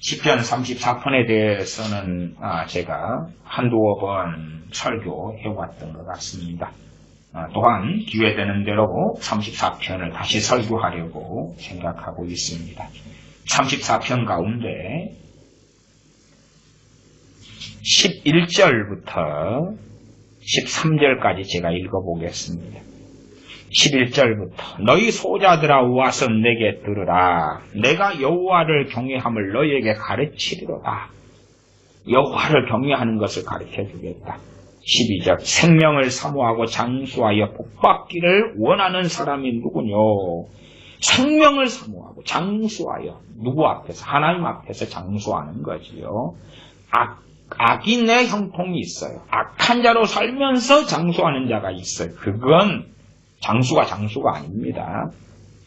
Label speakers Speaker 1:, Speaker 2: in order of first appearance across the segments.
Speaker 1: 시편 34편에 대해서는 제가 한두어 번 설교해왔던 것 같습니다. 또한 기회되는 대로 34편을 다시 설교하려고 생각하고 있습니다. 34편 가운데 11절부터 13절까지 제가 읽어보겠습니다. 11절부터 너희 소자들아 와서 내게 들으라. 내가 여호와를 경외함을 너희에게 가르치리로다. 여호와를 경외하는 것을 가르쳐주겠다. 12절 생명을 사모하고 장수하여 복받기를 원하는 사람이 누구뇨? 생명을 사모하고 장수하여 누구 앞에서? 하나님 앞에서 장수하는 거지요. 악인의 형통이 있어요. 악한 자로 살면서 장수하는 자가 있어요. 그건 장수가 아닙니다.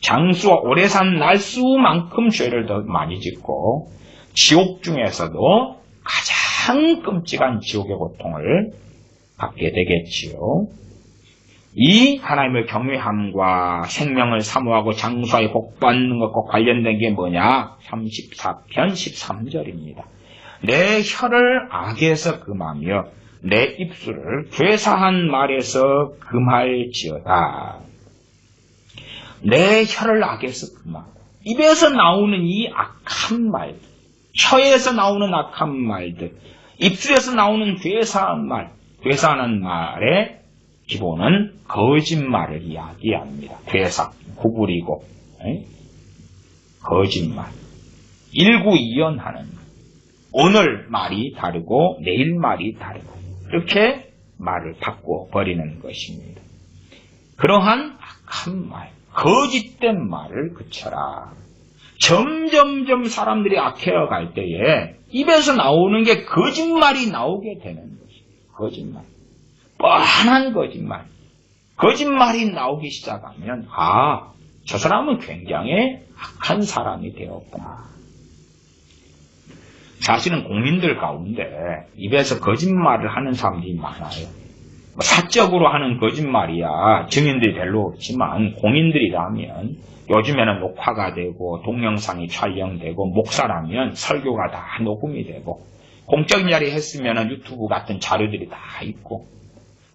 Speaker 1: 장수와 오래 산 날수만큼 죄를 더 많이 짓고 지옥 중에서도 가장 끔찍한 지옥의 고통을 받게 되겠지요. 이 하나님을 경외함과 생명을 사모하고 장수하여 복받는 것과 관련된 게 뭐냐? 34편 13절입니다. 내 혀를 악에서 금하며 내 입술을 괴사한 말에서 금할지어다. 내 혀를 악에서 금하고 입에서 나오는 이 악한 말들, 혀에서 나오는 악한 말들, 입술에서 나오는 괴사한 말, 괴사하는 말의 기본은 거짓말을 이야기합니다. 괴사, 구부리고 거짓말, 일구이연하는 말. 오늘 말이 다르고 내일 말이 다르고 이렇게 말을 바꿔버리는 것입니다. 그러한 악한 말, 거짓된 말을 그쳐라. 점점점 사람들이 악해져 갈 때에 입에서 나오는 게 거짓말이 나오게 되는 것입니다. 거짓말. 뻔한 거짓말. 거짓말이 나오기 시작하면 저 사람은 굉장히 악한 사람이 되었구나. 사실은 국민들 가운데 입에서 거짓말을 하는 사람들이 많아요. 사적으로 하는 거짓말이야 증인들이 별로 없지만 공인들이라면 요즘에는 녹화가 되고 동영상이 촬영되고 목사라면 설교가 다 녹음이 되고 공적인 자리 했으면 유튜브 같은 자료들이 다 있고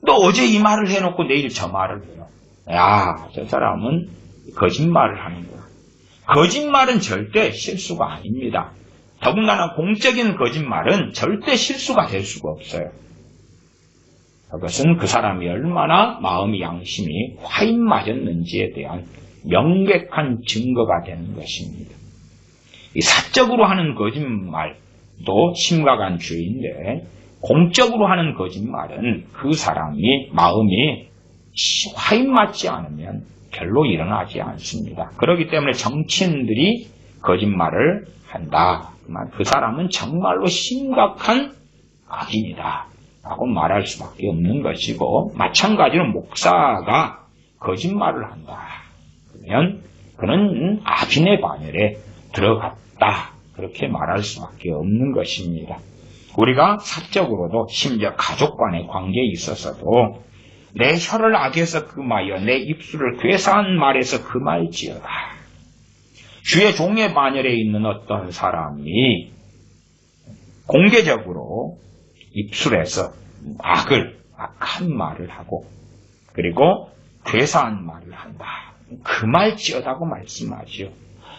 Speaker 1: 너 어제 이 말을 해놓고 내일 저 말을 해요. 저 사람은 거짓말을 하는 거야. 거짓말은 절대 실수가 아닙니다. 더군다나 공적인 거짓말은 절대 실수가 될 수가 없어요. 그것은 그 사람이 얼마나 마음의 양심이 화인 맞았는지에 대한 명백한 증거가 되는 것입니다. 이 사적으로 하는 거짓말도 심각한 죄인데 공적으로 하는 거짓말은 그 사람이 마음이 화인 맞지 않으면 별로 일어나지 않습니다. 그렇기 때문에 정치인들이 거짓말을 한다. 그 사람은 정말로 심각한 악인이다 라고 말할 수밖에 없는 것이고 마찬가지로 목사가 거짓말을 한다. 그러면 그는 악인의 반열에 들어갔다. 그렇게 말할 수밖에 없는 것입니다. 우리가 사적으로도 심지어 가족 간의 관계에 있어서도 내 혀를 악에서 금하여 내 입술을 괴사한 말에서 금할지어다. 주의 종의 반열에 있는 어떤 사람이 공개적으로 입술에서 악한 말을 하고 그리고 괴사한 말을 한다. 금할지어다고 말씀하지요.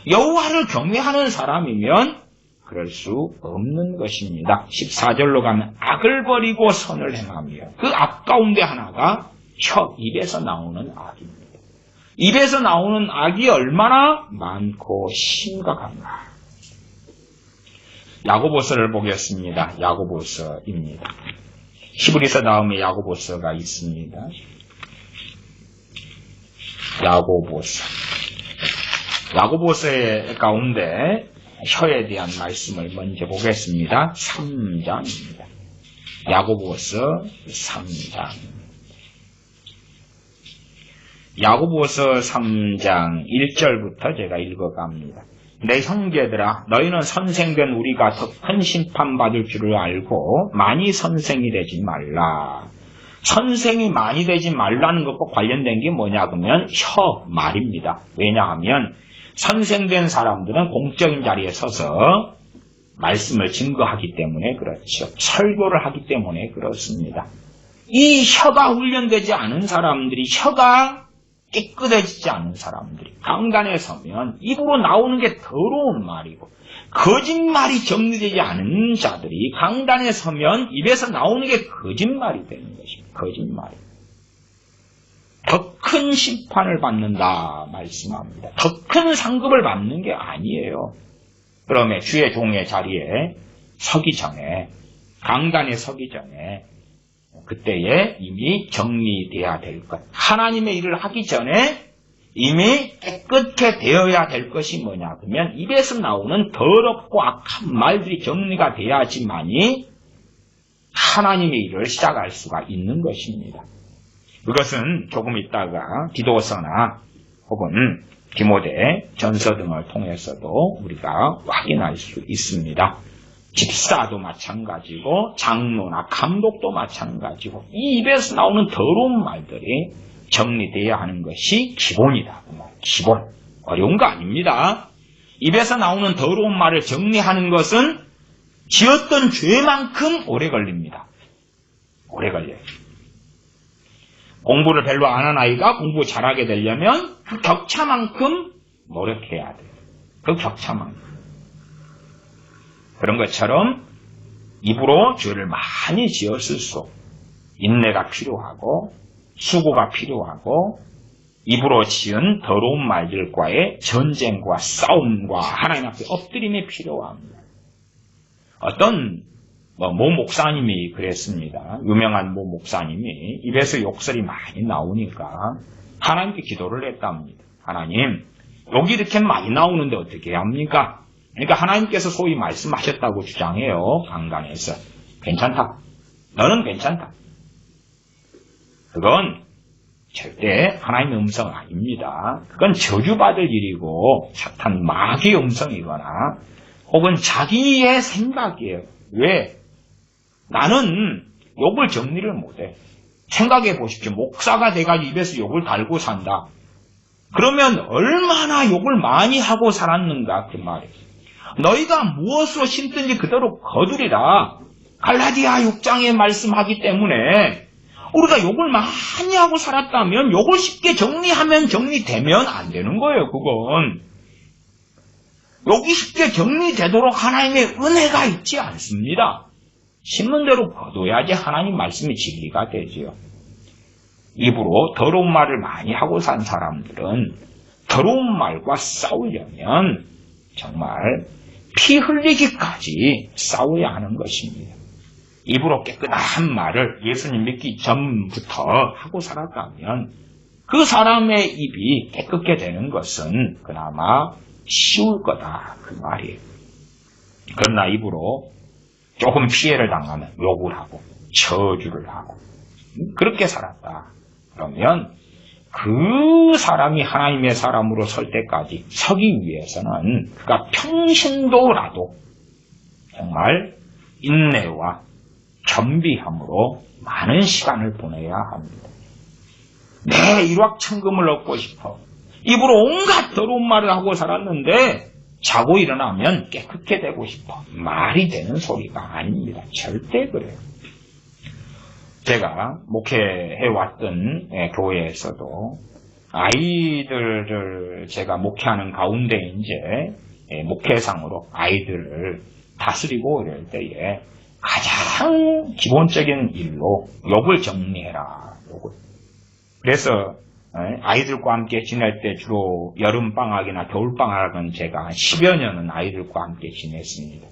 Speaker 1: 여호와를 경외하는 사람이면 그럴 수 없는 것입니다. 14절로 가면 악을 버리고 선을 행하며 그 악 가운데 하나가 입에서 나오는 악입니다. 입에서 나오는 악이 얼마나 많고 심각한가. 야고보서를 보겠습니다. 야고보서입니다. 히브리서 다음에 야고보서가 있습니다. 야고보서의 가운데 혀에 대한 말씀을 먼저 보겠습니다. 3장입니다. 야고보서 3장. 야고보서 3장 1절부터 제가 읽어갑니다. 내 형제들아 너희는 선생된 우리가 더 큰 심판받을 줄을 알고 많이 선생이 되지 말라. 선생이 많이 되지 말라는 것과 관련된 게 뭐냐 그러면 말입니다. 왜냐하면 선생된 사람들은 공적인 자리에 서서 말씀을 증거하기 때문에 그렇죠. 설교를 하기 때문에 그렇습니다. 이 혀가 훈련되지 않은 사람들이, 혀가 깨끗해지지 않은 사람들이 강단에 서면 입으로 나오는 게 더러운 말이고, 거짓말이 정리되지 않은 자들이 강단에 서면 입에서 나오는 게 거짓말이 되는 것입니다. 거짓말이. 더 큰 심판을 받는다 말씀합니다. 더 큰 상급을 받는 게 아니에요. 그러면 주의 종의 자리에 서기 전에, 강단에 서기 전에 그때에 이미 정리되어야 될 것, 하나님의 일을 하기 전에 이미 깨끗게 되어야 될 것이 뭐냐 그러면 입에서 나오는 더럽고 악한 말들이 정리가 돼야지만이 하나님의 일을 시작할 수가 있는 것입니다. 그것은 조금 있다가 디도서나 혹은 디모데 전서 등을 통해서도 우리가 확인할 수 있습니다. 집사도 마찬가지고 장로나 감독도 마찬가지고 이 입에서 나오는 더러운 말들이 정리되어야 하는 것이 기본이다. 기본. 어려운 거 아닙니다. 입에서 나오는 더러운 말을 정리하는 것은 지었던 죄만큼 오래 걸립니다. 오래 걸려요. 공부를 별로 안 한 아이가 공부 잘하게 되려면 그 격차만큼 노력해야 돼요. 그 격차만큼. 그런 것처럼 입으로 죄를 많이 지었을수록 인내가 필요하고 수고가 필요하고 입으로 지은 더러운 말들과의 전쟁과 싸움과 하나님 앞에 엎드림이 필요합니다. 어떤 모 목사님이 그랬습니다. 유명한 모 목사님이 입에서 욕설이 많이 나오니까 하나님께 기도를 했답니다. 하나님, 욕이 이렇게 많이 나오는데 어떻게 해야 합니까? 그러니까 하나님께서 소위 말씀하셨다고 주장해요. 강단에서. 괜찮다. 너는 괜찮다. 그건 절대 하나님의 음성 아닙니다. 그건 저주받을 일이고 사탄 마귀의 음성이거나 혹은 자기의 생각이에요. 왜? 나는 욕을 정리를 못해. 생각해 보십시오. 목사가 돼가지고 입에서 욕을 달고 산다. 그러면 얼마나 욕을 많이 하고 살았는가 그 말이에요. 너희가 무엇으로 심든지 그대로 거두리라. 갈라디아 6장에 말씀하기 때문에 우리가 욕을 많이 하고 살았다면 욕을 쉽게 정리하면 정리되면 안 되는 거예요. 그건. 욕이 쉽게 정리되도록 하나님의 은혜가 있지 않습니다. 심는 대로 거둬야지 하나님 말씀이 진리가 되지요. 입으로 더러운 말을 많이 하고 산 사람들은 더러운 말과 싸우려면 정말 피 흘리기까지 싸워야 하는 것입니다. 입으로 깨끗한 말을 예수님 믿기 전부터 하고 살았다면 그 사람의 입이 깨끗게 되는 것은 그나마 쉬울 거다 그 말이에요. 그러나 입으로 조금 피해를 당하면 욕을 하고 저주를 하고 그렇게 살았다. 그러면 그 사람이 하나님의 사람으로 설 때까지 서기 위해서는 그가 평신도라도 정말 인내와 겸비함으로 많은 시간을 보내야 합니다. 내 일확천금을 얻고 싶어. 입으로 온갖 더러운 말을 하고 살았는데 자고 일어나면 깨끗게 되고 싶어. 말이 되는 소리가 아닙니다. 절대 그래요. 제가 목회해왔던 교회에서도 아이들을 제가 목회하는 가운데 이제 목회상으로 아이들을 다스리고 이럴 때에 가장 기본적인 일로 욕을 정리해라. 욕을. 그래서 아이들과 함께 지낼 때 주로 여름방학이나 겨울방학은 제가 한 10여 년은 아이들과 함께 지냈습니다.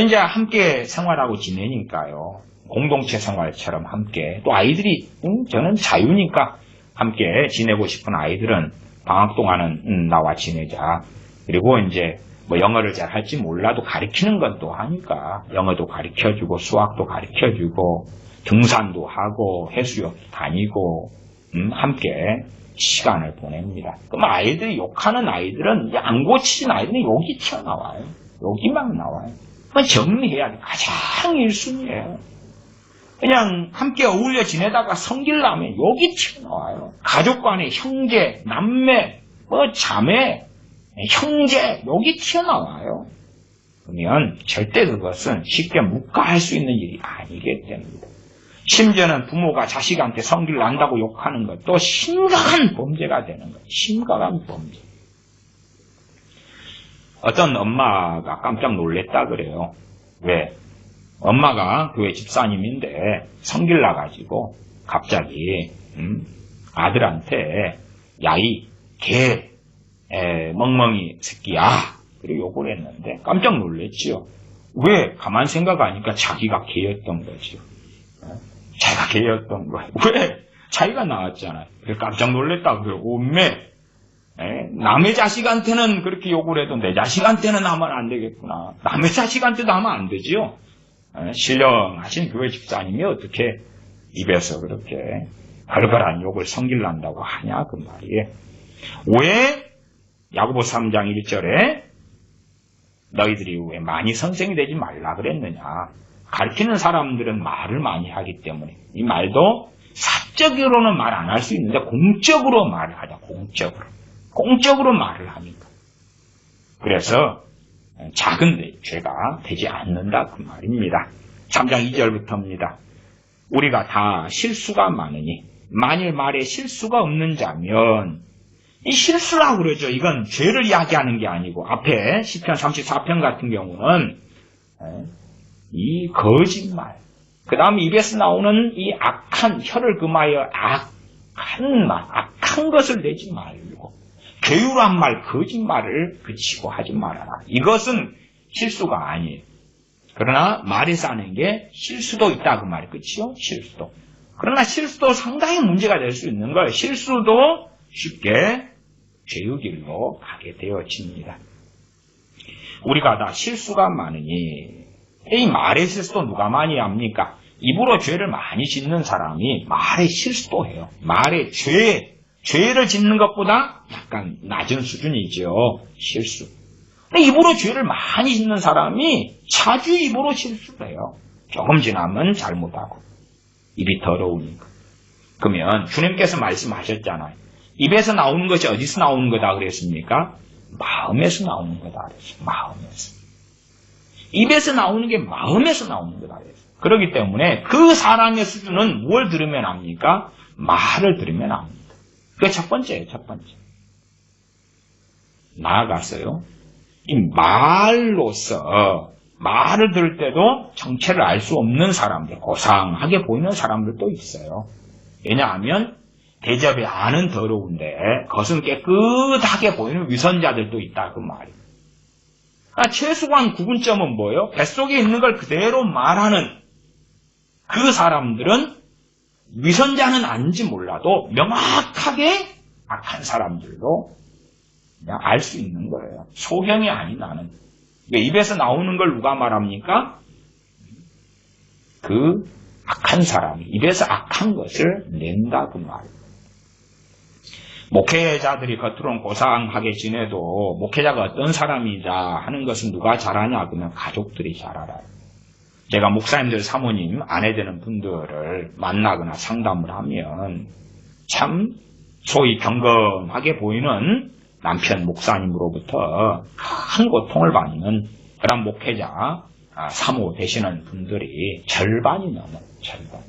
Speaker 1: 이제 함께 생활하고 지내니까요. 공동체 생활처럼 함께 또 아이들이 저는 자유니까 함께 지내고 싶은 아이들은 방학 동안은 나와 지내자. 그리고 이제 뭐 영어를 잘 할지 몰라도 가르치는 건 또 하니까 영어도 가르쳐주고 수학도 가르쳐주고 등산도 하고 해수욕도 다니고 함께 시간을 보냅니다. 그럼 아이들이 욕하는 아이들은 안 고치진 아이들은 욕이 튀어나와요. 욕이 막 나와요. 그건 정리해야 돼. 가장 1순위예요. 그냥 함께 어울려 지내다가 성질나면 욕이 튀어나와요. 가족 간에 형제, 남매, 자매, 형제 욕이 튀어나와요. 그러면 절대 그것은 쉽게 묵과할 수 있는 일이 아니게 됩니다. 심지어는 부모가 자식한테 성질 난다고 욕하는 것도 심각한 범죄가 되는 거예요. 심각한 범죄. 어떤 엄마가 깜짝 놀랬다 그래요. 왜? 엄마가 교회 집사님인데 성질 나가지고 갑자기 아들한테 야이 개 멍멍이 새끼야 그리고 욕을 했는데 깜짝 놀랬지요. 왜? 가만 생각하니까 자기가 개였던 거죠. 자기가 개였던 거예요. 왜? 자기가 나왔잖아요. 그래서 깜짝 놀랬다 그래요. 오메 남의 자식한테는 그렇게 욕을 해도 내 자식한테는 하면 안 되겠구나. 남의 자식한테도 하면 안 되지요. 신령하신 교회 집사님이 어떻게 입에서 그렇게 걸걸한 욕을 성질 난다고 하냐 그 말이에요. 왜 야고보 3장 1절에 너희들이 왜 많이 선생이 되지 말라 그랬느냐. 가르치는 사람들은 말을 많이 하기 때문에 이 말도 사적으로는 말 안 할 수 있는데 공적으로 말을 하자. 공적으로 말을 하니까. 그래서 작은 죄가 되지 않는다 그 말입니다. 3장 2절부터입니다. 우리가 다 실수가 많으니 만일 말에 실수가 없는 자면 이 실수라고 그러죠. 이건 죄를 이야기하는 게 아니고 앞에 시편 34편 같은 경우는 이 거짓말 그 다음에 입에서 나오는 이 악한 혀를 금하여 악한 말 악한 것을 내지 말고 괴유한 말, 거짓말을 그치고 하지 말아라. 이것은 실수가 아니에요. 그러나 말에서 하는 게 실수도 있다 그 말이 그치요? 실수도. 그러나 실수도 상당히 문제가 될 수 있는 거예요. 실수도 쉽게 죄의 길로 가게 되어집니다. 우리가 다 실수가 많으니 이 말의 실수도 누가 많이 합니까? 입으로 죄를 많이 짓는 사람이 말의 실수도 해요. 말의 죄를 짓는 것보다 약간 낮은 수준이죠. 실수. 근데 입으로 죄를 많이 짓는 사람이 자주 입으로 실수를 해요. 조금 지나면 잘못하고. 입이 더러우니까. 그러면 주님께서 말씀하셨잖아요. 입에서 나오는 것이 어디서 나오는 거다 그랬습니까? 마음에서 나오는 거다 그랬어요. 마음에서. 입에서 나오는 게 마음에서 나오는 거다 그랬어요. 그렇기 때문에 그 사람의 수준은 뭘 들으면 압니까? 말을 들으면 압니다. 그게 첫 번째예요, 첫 번째. 나아가서요. 이 말로서 말을 들을 때도 정체를 알 수 없는 사람들, 고상하게 보이는 사람들도 있어요. 왜냐하면 대접이 안은 더러운데 겉은 깨끗하게 보이는 위선자들도 있다 그 말이에요. 최소한 구분점은 뭐예요? 뱃속에 있는 걸 그대로 말하는 그 사람들은 위선자는 아닌지 몰라도 명확하게 악한 사람들도 그냥 알 수 있는 거예요. 소경이 아닌 나는. 입에서 나오는 걸 누가 말합니까? 그 악한 사람이 입에서 악한 것을 낸다 그 말이에요. 목회자들이 겉으로는 고상하게 지내도 목회자가 어떤 사람이자 하는 것은 누가 잘 아냐 그러면 가족들이 잘 알아요. 제가 목사님들 사모님 아내 되는 분들을 만나거나 상담을 하면 참 소위 경건하게 보이는 남편 목사님으로부터 큰 고통을 받는 그런 목회자 사모 되시는 분들이 절반이 넘어요. 절반.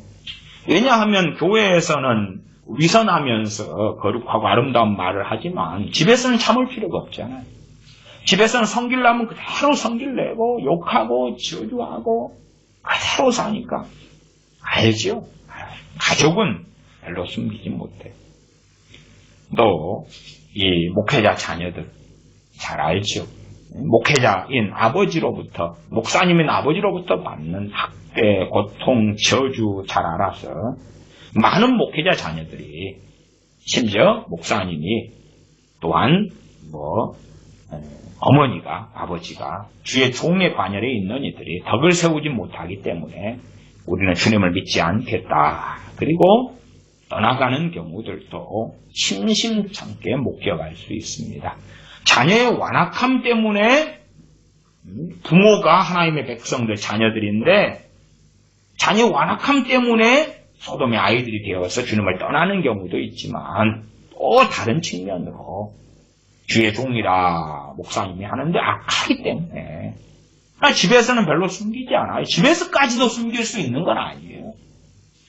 Speaker 1: 왜냐하면 교회에서는 위선하면서 거룩하고 아름다운 말을 하지만 집에서는 참을 필요가 없잖아요. 집에서는 성질 나면 그대로 성질 내고 욕하고 저주하고 그대로 사니까 알죠. 가족은 별로 숨기지 못해. 또 이 목회자 자녀들 잘 알죠. 목회자인 아버지로부터 목사님인 아버지로부터 받는 학대, 고통, 저주 잘 알아서 많은 목회자 자녀들이 심지어 목사님이 또한 어머니가 아버지가 주의 종의 관열에 있는 이들이 덕을 세우지 못하기 때문에 우리는 주님을 믿지 않겠다. 그리고 떠나가는 경우들도 심심찮게 목격할 수 있습니다. 자녀의 완악함 때문에 부모가 하나님의 백성들 자녀들인데 자녀의 완악함 때문에 소돔의 아이들이 되어서 주님을 떠나는 경우도 있지만 또 다른 측면으로 주의 종이라 목사님이 하는데 악하기 때문에 집에서는 별로 숨기지 않아요. 집에서까지도 숨길 수 있는 건 아니에요.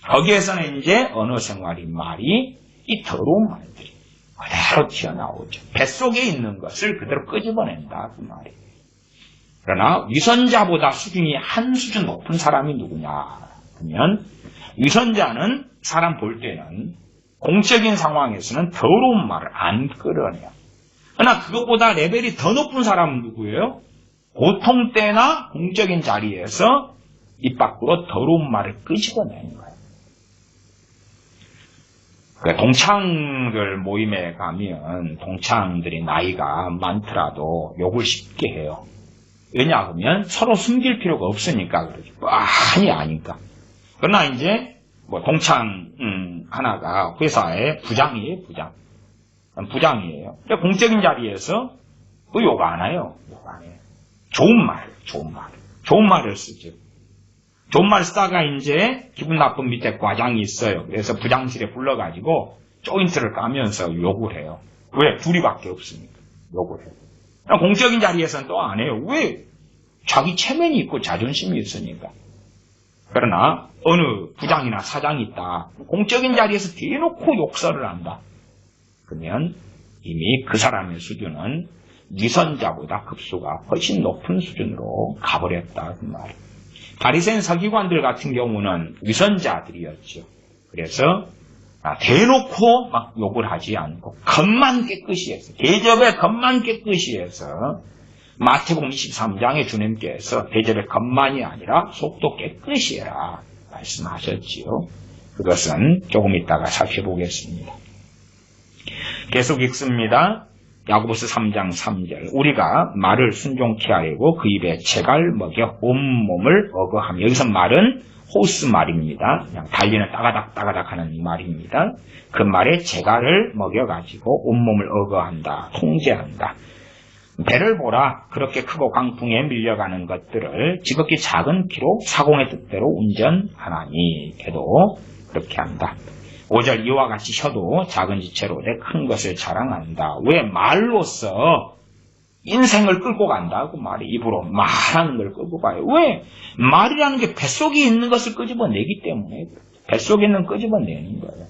Speaker 1: 거기에서는 이제 언어 생활인 말이 이 더러운 말들이 그대로 튀어나오죠. 뱃속에 있는 것을 그대로 끄집어낸다 그 말이. 그러나 위선자보다 수준이 한 수준 높은 사람이 누구냐 그러면 위선자는 사람 볼 때는 공적인 상황에서는 더러운 말을 안 끌어내요. 그러나 그것보다 레벨이 더 높은 사람은 누구예요? 보통 때나 공적인 자리에서 입 밖으로 더러운 말을 끄집어내는 거예요. 동창들 모임에 가면 동창들이 나이가 많더라도 욕을 쉽게 해요. 왜냐하면 서로 숨길 필요가 없으니까 그러죠. 뻔히 아니까. 그러나 이제 뭐 동창 하나가 회사의 부장이에요. 부장이에요. 공적인 자리에서 욕 안 해요. 욕 안 해요. 좋은 말을 쓰죠. 좋은 말 쓰다가 이제 기분 나쁜 밑에 과장이 있어요. 그래서 부장실에 불러가지고 조인트를 까면서 욕을 해요. 왜? 둘이밖에 없으니까 욕을 해요. 공적인 자리에서는 또 안 해요. 왜? 자기 체면이 있고 자존심이 있으니까. 그러나 어느 부장이나 사장이 있다. 공적인 자리에서 대놓고 욕설을 한다. 그러면 이미 그 사람의 수준은 위선자보다 급수가 훨씬 높은 수준으로 가버렸다 그 말이에요. 바리새인 서기관들 같은 경우는 위선자들이었죠. 그래서 대놓고 막 욕을 하지 않고 겉만 깨끗이 해서 대접에 겉만 깨끗이 해서 마태복음 23장에 주님께서 대접의 겉만이 아니라 속도 깨끗이 해라 말씀하셨지요. 그것은 조금 이따가 살펴보겠습니다. 계속 읽습니다. 야고보서 3장 3절 우리가 말을 순종케 하려고 그 입에 재갈 먹여 온몸을 어거하며 여기서 말은 호스 말입니다. 그냥 달리는 따가닥 하는 말입니다. 그 말에 재갈을 먹여가지고 온몸을 어거한다. 통제한다. 배를 보라. 그렇게 크고 강풍에 밀려가는 것들을 지극히 작은 키로 사공의 뜻대로 운전하나니 걔도 그렇게 한다. 5절 이와 같이 혀도 작은 지체로 내 큰 것을 자랑한다. 왜? 말로써 인생을 끌고 간다. 그 말이 입으로 말하는 걸 끌고 가요. 왜? 말이라는 게 뱃속에 있는 것을 끄집어내기 때문에 뱃속에 있는 끄집어내는 거예요.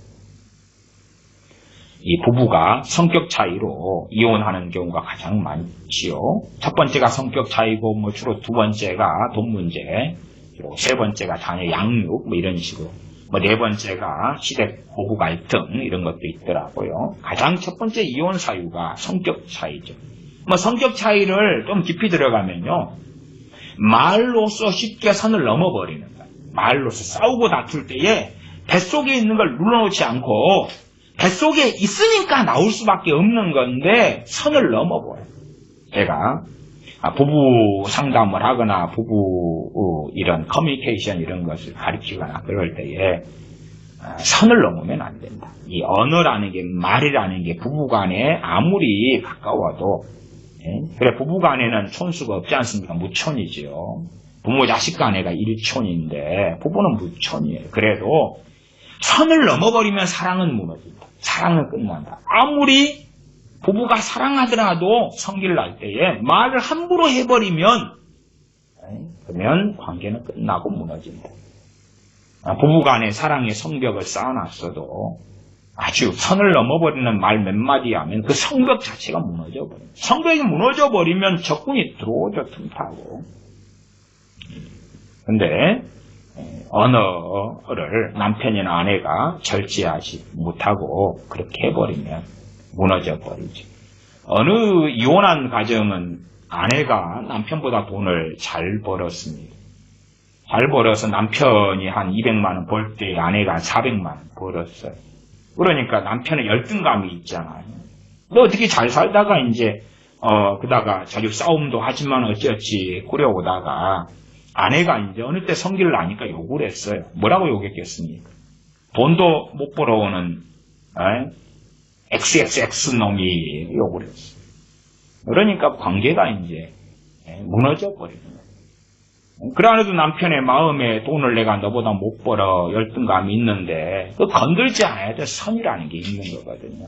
Speaker 1: 이 부부가 성격 차이로 이혼하는 경우가 가장 많지요. 첫 번째가 성격 차이고 뭐 주로 두 번째가 돈 문제, 그리고 세 번째가 자녀 양육 뭐 이런 식으로. 뭐 네 번째가 시댁 고부 갈등 이런 것도 있더라고요. 가장 첫 번째 이혼 사유가 성격 차이죠. 뭐 성격 차이를 좀 깊이 들어가면요. 말로써 쉽게 선을 넘어버리는 거예요. 말로써 싸우고 다툴 때에 뱃속에 있는 걸 눌러놓지 않고 뱃속에 있으니까 나올 수밖에 없는 건데 선을 넘어버려요. 제가 부부 상담을 하거나 부부 이런 커뮤니케이션 이런 것을 가르치거나 그럴 때에 선을 넘으면 안 된다. 이 언어라는 게 말이라는 게 부부간에 아무리 가까워도 그래 부부간에는 촌수가 없지 않습니까? 무촌이지요. 부모 자식 간에가 일촌인데 부부는 무촌이에요. 그래도 선을 넘어버리면 사랑은 무너진다. 사랑은 끝난다. 아무리 부부가 사랑하더라도 성질 날 때에 말을 함부로 해버리면 그러면 관계는 끝나고 무너진다. 부부간에 사랑의 성벽을 쌓아놨어도 아주 선을 넘어버리는 말 몇 마디 하면 그 성벽 자체가 무너져버려요. 성벽이 무너져버리면 적군이 들어오죠. 틈타고. 근데 언어를 남편이나 아내가 절제하지 못하고 그렇게 해버리면 무너져 버리죠. 어느 이혼한 가정은 아내가 남편보다 돈을 잘 벌었습니다. 잘 벌어서 남편이 한 200만 원 벌 때 아내가 400만 원 벌었어요. 그러니까 남편의 열등감이 있잖아요. 너 어떻게 잘 살다가 이제 그다가 자주 싸움도 하지만 어찌어찌 꾸려오다가 아내가 이제 어느 때 성질을 나니까 욕을 했어요. 뭐라고 욕했겠습니까? 돈도 못 벌어오는 XXX 놈이 욕을 했어요. 그러니까 관계가 이제 무너져 버리는 거예요. 그러나도 남편의 마음에 돈을 내가 너보다 못 벌어 열등감이 있는데 그 건들지 않아야 돼. 선이라는 게 있는 거거든요.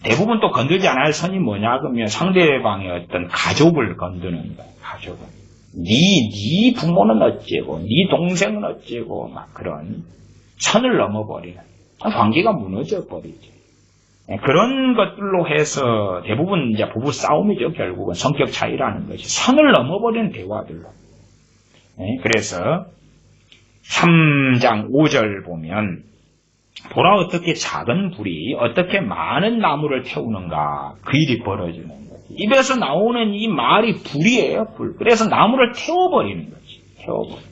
Speaker 1: 대부분 또 건들지 않아야 할 선이 뭐냐 그러면 상대방의 어떤 가족을 건드는 거야. 가족을. 네 부모는 어째고 네 동생은 어째고 막 그런 선을 넘어버리는 관계가 무너져 버리죠. 그런 것들로 해서 대부분 이제 부부 싸움이죠. 결국은 성격 차이라는 것이 선을 넘어버리는 대화들로. 그래서 3장 5절 보면 보라 어떻게 작은 불이 어떻게 많은 나무를 태우는가 그 일이 벌어지는 거지. 입에서 나오는 이 말이 불이에요. 불. 그래서 나무를 태워버리는 거지. 태워버리는.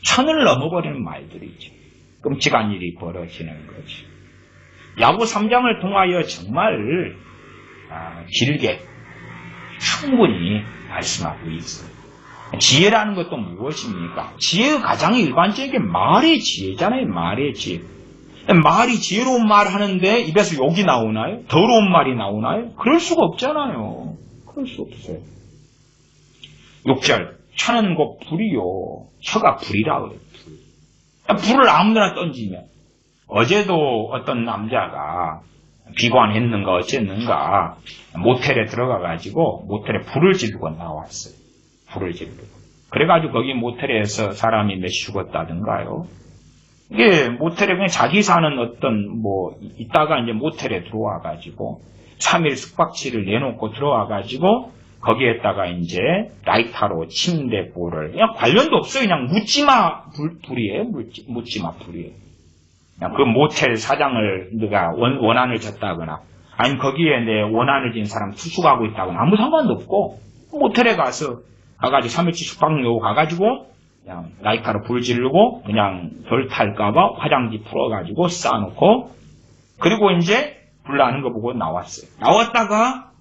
Speaker 1: 선을 넘어버리는 말들이지. 끔찍한 일이 벌어지는 거지. 야고 3장을 통하여 정말 길게 충분히 말씀하고 있어요. 지혜라는 것도 무엇입니까? 지혜의 가장 일반적인 말이 지혜잖아요. 말이 지혜. 말이 지혜로운 말 하는데 입에서 욕이 나오나요? 더러운 말이 나오나요? 그럴 수가 없잖아요. 그럴 수 없어요. 6절 혀는 곧 불이요. 혀가 불이라 그래요. 불을 아무데나 던지면 어제도 어떤 남자가 비관했는가 어쨌는가 모텔에 들어가가지고 모텔에 불을 지르고 나왔어요. 불을 지르고. 그래가지고 거기 모텔에서 사람이 몇 죽었다든가요. 이게 모텔에 그냥 자기 사는 어떤 있다가 이제 모텔에 들어와가지고 3일 숙박치를 내놓고 들어와가지고 거기에다가 이제 라이터로 침대 불을 그냥 관련도 없어요. 그냥 묻지마 불이에요. 묻지마 불이에요. 그냥 그 모텔 사장을 누가 원한을 졌다거나 아니면 거기에 내 원한을 진 사람 투숙하고 있다거나 아무 상관도 없고 모텔에 가가지고 3일치 숙박료 가가지고 그냥 라이터로 불 지르고 그냥 덜 탈까봐 화장지 풀어가지고 쌓아놓고 그리고 이제 불 나는 거 보고 나왔어요. 나왔다가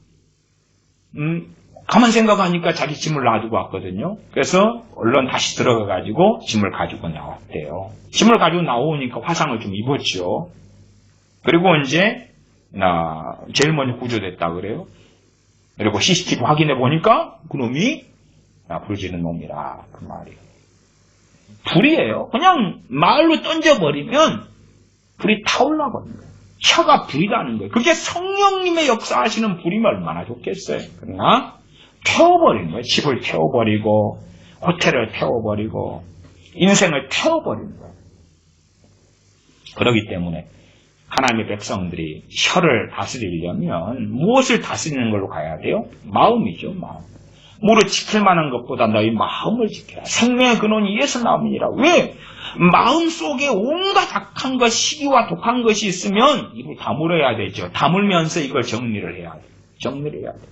Speaker 1: 가만 생각하니까 자기 짐을 놔두고 왔거든요. 그래서 얼른 다시 들어가가지고 짐을 가지고 나왔대요. 짐을 가지고 나오니까 화상을 좀 입었죠. 그리고 이제 제일 먼저 구조됐다 그래요. 그리고 CCTV 확인해 보니까 그놈이 불 지른 놈이라 그 말이에요. 불이에요. 그냥 말로 던져버리면 불이 타올라버린 거예요. 혀가 불이라는 거예요. 그게 성령님의 역사하시는 불이면 얼마나 좋겠어요. 그러나 태워버리는 거예요. 집을 태워버리고 호텔을 태워버리고 인생을 태워버리는 거예요. 그렇기 때문에 하나님의 백성들이 혀를 다스리려면 무엇을 다스리는 걸로 가야 돼요? 마음이죠. 마음. 무릇 지킬 만한 것보다 너희 마음을 지켜라. 생명의 근원이 이에서 나옵니다. 왜? 마음속에 온갖 악한 것, 시기와 독한 것이 있으면 이걸 다물어야 되죠. 다물면서 이걸 정리를 해야 돼요. 정리를 해야 돼요.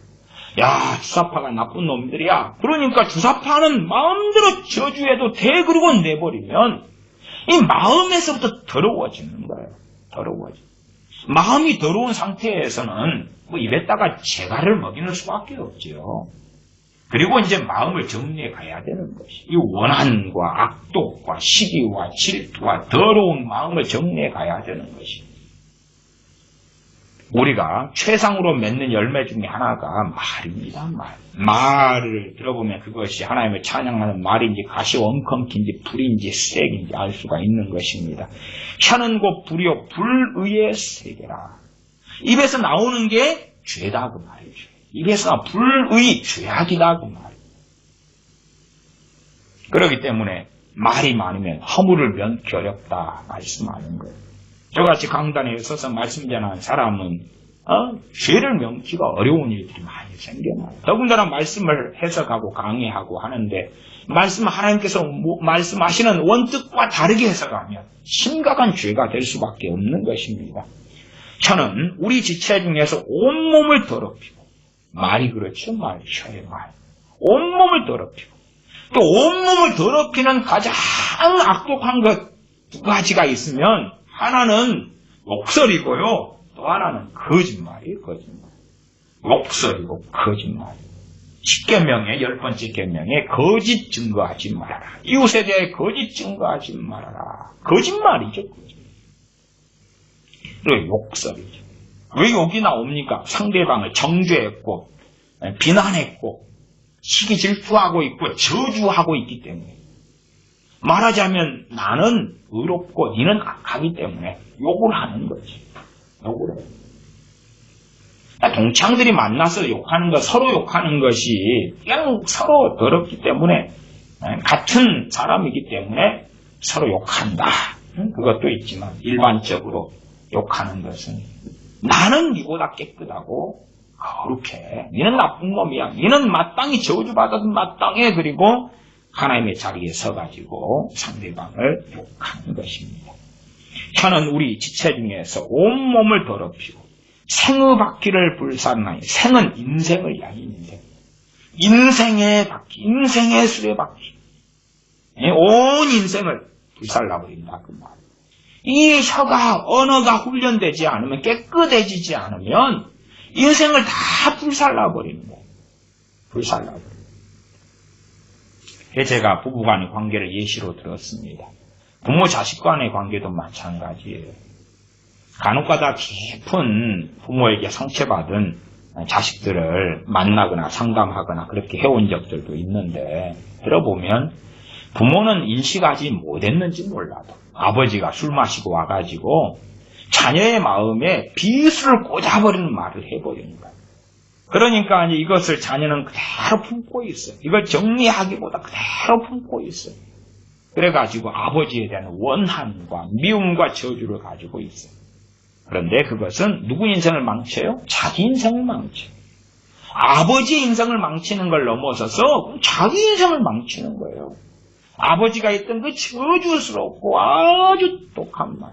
Speaker 1: 야, 주사파가 나쁜 놈들이야. 그러니까 주사파는 마음대로 저주해도 돼. 그러고 내버리면 이 마음에서부터 더러워지는 거예요. 더러워져. 마음이 더러운 상태에서는 입에다가 재갈을 먹이는 수밖에 없지요. 그리고 이제 마음을 정리해 가야 되는 것이 이 원한과 악독과 시기와 질투와 더러운 마음을 정리해 가야 되는 것이 우리가 최상으로 맺는 열매 중에 하나가 말입니다. 말을 들어보면 그것이 하나님을 찬양하는 말인지 가시원컴기인지 불인지 쓰레기인지 알 수가 있는 것입니다. 혀는 곧 불이요 불의의 세계라. 입에서 나오는 게 죄다 그 말이죠. 입에서 불의 죄악이다 그 말이에요. 그렇기 때문에 말이 많으면 허물을 면기 어렵다 말씀하는 거예요. 저같이 강단에 서서 말씀 전하는 사람은 죄를 명기가 어려운 일들이 많이 생겨나요. 더군다나 말씀을 해석하고 강의하고 하는데 말씀 하나님께서 말씀하시는 원뜻과 다르게 해석하면 심각한 죄가 될 수밖에 없는 것입니다. 저는 우리 지체 중에서 온몸을 더럽히고 말이 그렇죠. 말, 혀의 말. 온몸을 더럽히고 또 온몸을 더럽히는 가장 악독한 것 두 가지가 있으면 하나는 욕설이고요. 또 하나는 거짓말이에요. 거짓말. 욕설이고 거짓말. 10계명의 10번째 계명에 거짓 증거하지 말아라. 이웃에 대해 거짓 증거하지 말아라. 거짓말이죠. 그리고 욕설이죠. 왜 욕이 나옵니까? 상대방을 정죄했고 비난했고 시기 질투하고 있고 저주하고 있기 때문에 말하자면 나는 의롭고 너는 악하기 때문에 욕을 하는 거지. 욕을 해요. 동창들이 만나서 욕하는 것, 서로 욕하는 것이 그냥 서로 더럽기 때문에, 같은 사람이기 때문에 서로 욕한다. 그것도 있지만 일반적으로 욕하는 것은 나는 니보다 깨끗하고 거룩해. 니는 나쁜 놈이야. 니는 마땅히 저주받아든 마땅해. 그리고 하나님의 자리에 서가지고 상대방을 욕하는 것입니다. 혀는 우리 지체 중에서 온몸을 더럽히고 생의 바퀴를 불사르나니, 생은 인생을 이야기, 인생. 인생의 바퀴, 인생의 수레바퀴. 온 인생을 불살라버린다. 그 말. 이 혀가, 언어가 훈련되지 않으면, 깨끗해지지 않으면 인생을 다 불살라버리는 거예요. 불살라버리는 거예요. 제가 부부간의 관계를 예시로 들었습니다. 부모 자식 간의 관계도 마찬가지예요. 간혹가다 깊은 부모에게 상처받은 자식들을 만나거나 상담하거나 그렇게 해온 적들도 있는데, 들어보면 부모는 인식하지 못했는지 몰라도 아버지가 술 마시고 와가지고 자녀의 마음에 비수를 꽂아버리는 말을 해버리는 거예요. 그러니까 이제 이것을 자녀는 그대로 품고 있어요. 이걸 정리하기보다 그대로 품고 있어요. 그래가지고 아버지에 대한 원한과 미움과 저주를 가지고 있어요. 그런데 그것은 누구 인생을 망쳐요? 자기 인생을 망쳐요. 아버지의 인생을 망치는 걸 넘어서서 자기 인생을 망치는 거예요. 아버지가 했던 그 저주스럽고 아주 독한 말.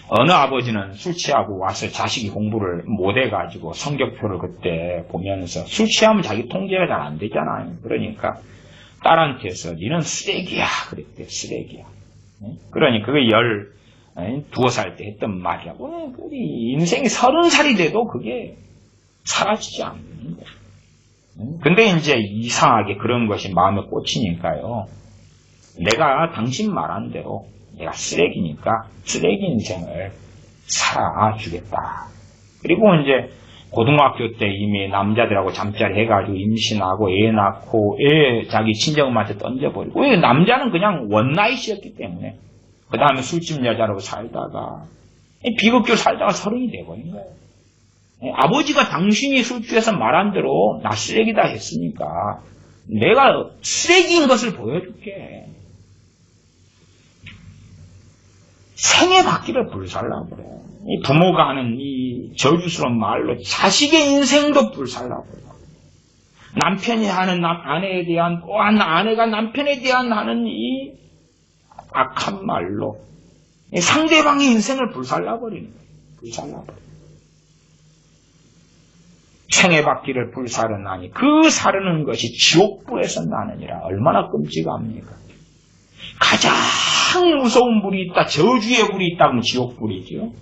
Speaker 1: 어느 아버지는 술 취하고 와서 자식이 공부를 못해가지고 성적표를 그때 보면서, 술 취하면 자기 통제가 잘 안 되잖아요. 그러니까 딸한테서 니는 쓰레기야 그랬대. 쓰레기야. 그러니 그게 12살 때 했던 말이야. 우리 인생이 30살이 돼도 그게 사라지지 않는 거야. 근데 이제 이상하게 그런 것이 마음에 꽂히니까요. 내가 당신 말한 대로 내가 쓰레기니까 쓰레기 인생을 살아주겠다. 그리고 이제 고등학교 때 이미 남자들하고 잠자리 해가지고 임신하고 애 낳고 애 자기 친정엄마한테 던져버리고, 왜 남자는 그냥 원나잇이었기 때문에 그 다음에 술집 여자로 살다가 비극교 살다가 30이 돼버린 거예요. 아버지가 당신이 술 취해서 말한 대로 나 쓰레기다 했으니까 내가 쓰레기인 것을 보여줄게. 생의 바퀴를 불살라고 그래. 이 부모가 하는 이 저주스러운 말로 자식의 인생도 불살라고 그래. 남편이 하는 아내에 대한, 또한 아내가 남편에 대한 하는 이 악한 말로 상대방의 인생을 불살라버리는 거예요. 불살라버리는. 생의 바퀴를 불사르나니 그 사르는 것이 지옥불에서 나느니라. 얼마나 끔찍합니까? 가장 무서운 불이 있다, 저주의 불이 있다면 지옥불이죠.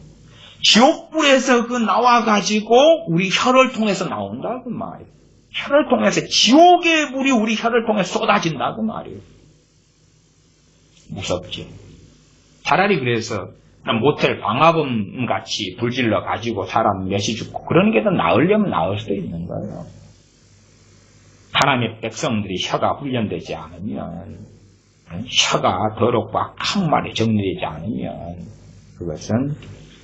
Speaker 1: 지옥불에서 그 나와가지고 우리 혀를 통해서 나온다 그 말이에요. 혀를 통해서 지옥의 불이 우리 혀를 통해서 쏟아진다 그 말이에요. 무섭죠. 차라리 그래서 모텔 방화범 같이 불질러 가지고 사람 몇이 죽고 그런 게 더 나으려면 나을 수도 있는 거예요. 하나님의 백성들이 혀가 훈련되지 않으면, 혀가 더럽고 악한 말이 정리되지 않으면 그것은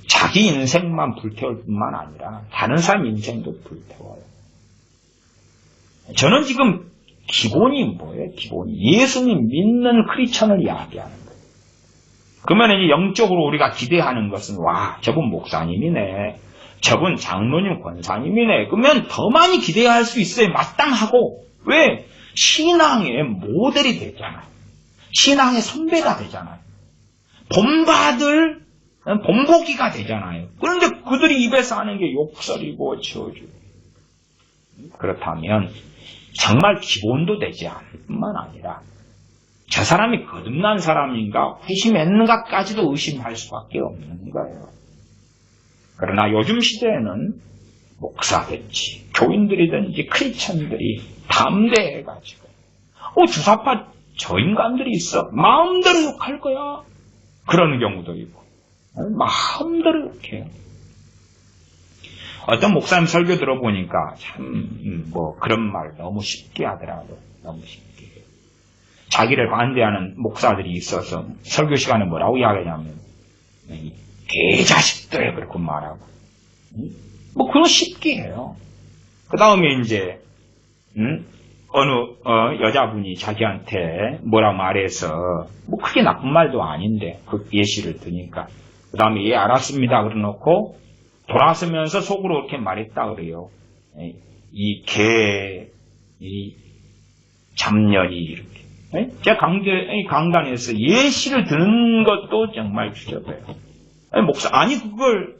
Speaker 1: 자기 인생만 불태울 뿐만 아니라 다른 사람 인생도 불태워요. 저는 지금 기본이 뭐예요? 기본이 예수님 믿는 크리스천을 이야기하는 거예요. 그러면 이제 영적으로 우리가 기대하는 것은, 와, 저분 목사님이네, 저분 장로님 권사님이네. 그러면 더 많이 기대할 수 있어요. 마땅하고. 왜? 신앙의 모델이 되잖아요. 신앙의 선배가 되잖아요. 본받을 본보기가 되잖아요. 그런데 그들이 입에서 하는 게 욕설이고 저주. 그렇다면 정말 기본도 되지 않을 뿐만 아니라 저 사람이 거듭난 사람인가 회심했는가까지도 의심할 수밖에 없는 거예요. 그러나 요즘 시대에는 목사든지 교인들이든지 크리스천들이 담대해가지고 주사파 저 인간들이 있어. 마음대로 욕할 거야. 그런 경우도 있고 마음대로 욕해요. 어떤 목사님 설교 들어보니까 참 그런 말 너무 쉽게 하더라고요. 너무 쉽게. 자기를 반대하는 목사들이 있어서 설교 시간에 뭐라고 이야기하냐면 개자식들 그렇게 말하고 뭐 그런 쉽게 해요. 그 다음에 이제 어느 여자분이 자기한테 뭐라 말해서 뭐 크게 나쁜 말도 아닌데 그 예시를 드니까 그 다음에 예 알았습니다 그러놓고 돌아서면서 속으로 이렇게 말했다 그래요. 이 잡년이 이렇게. 제가 강단에서 예시를 드는 것도 정말 주저돼요. 목사 아니 그걸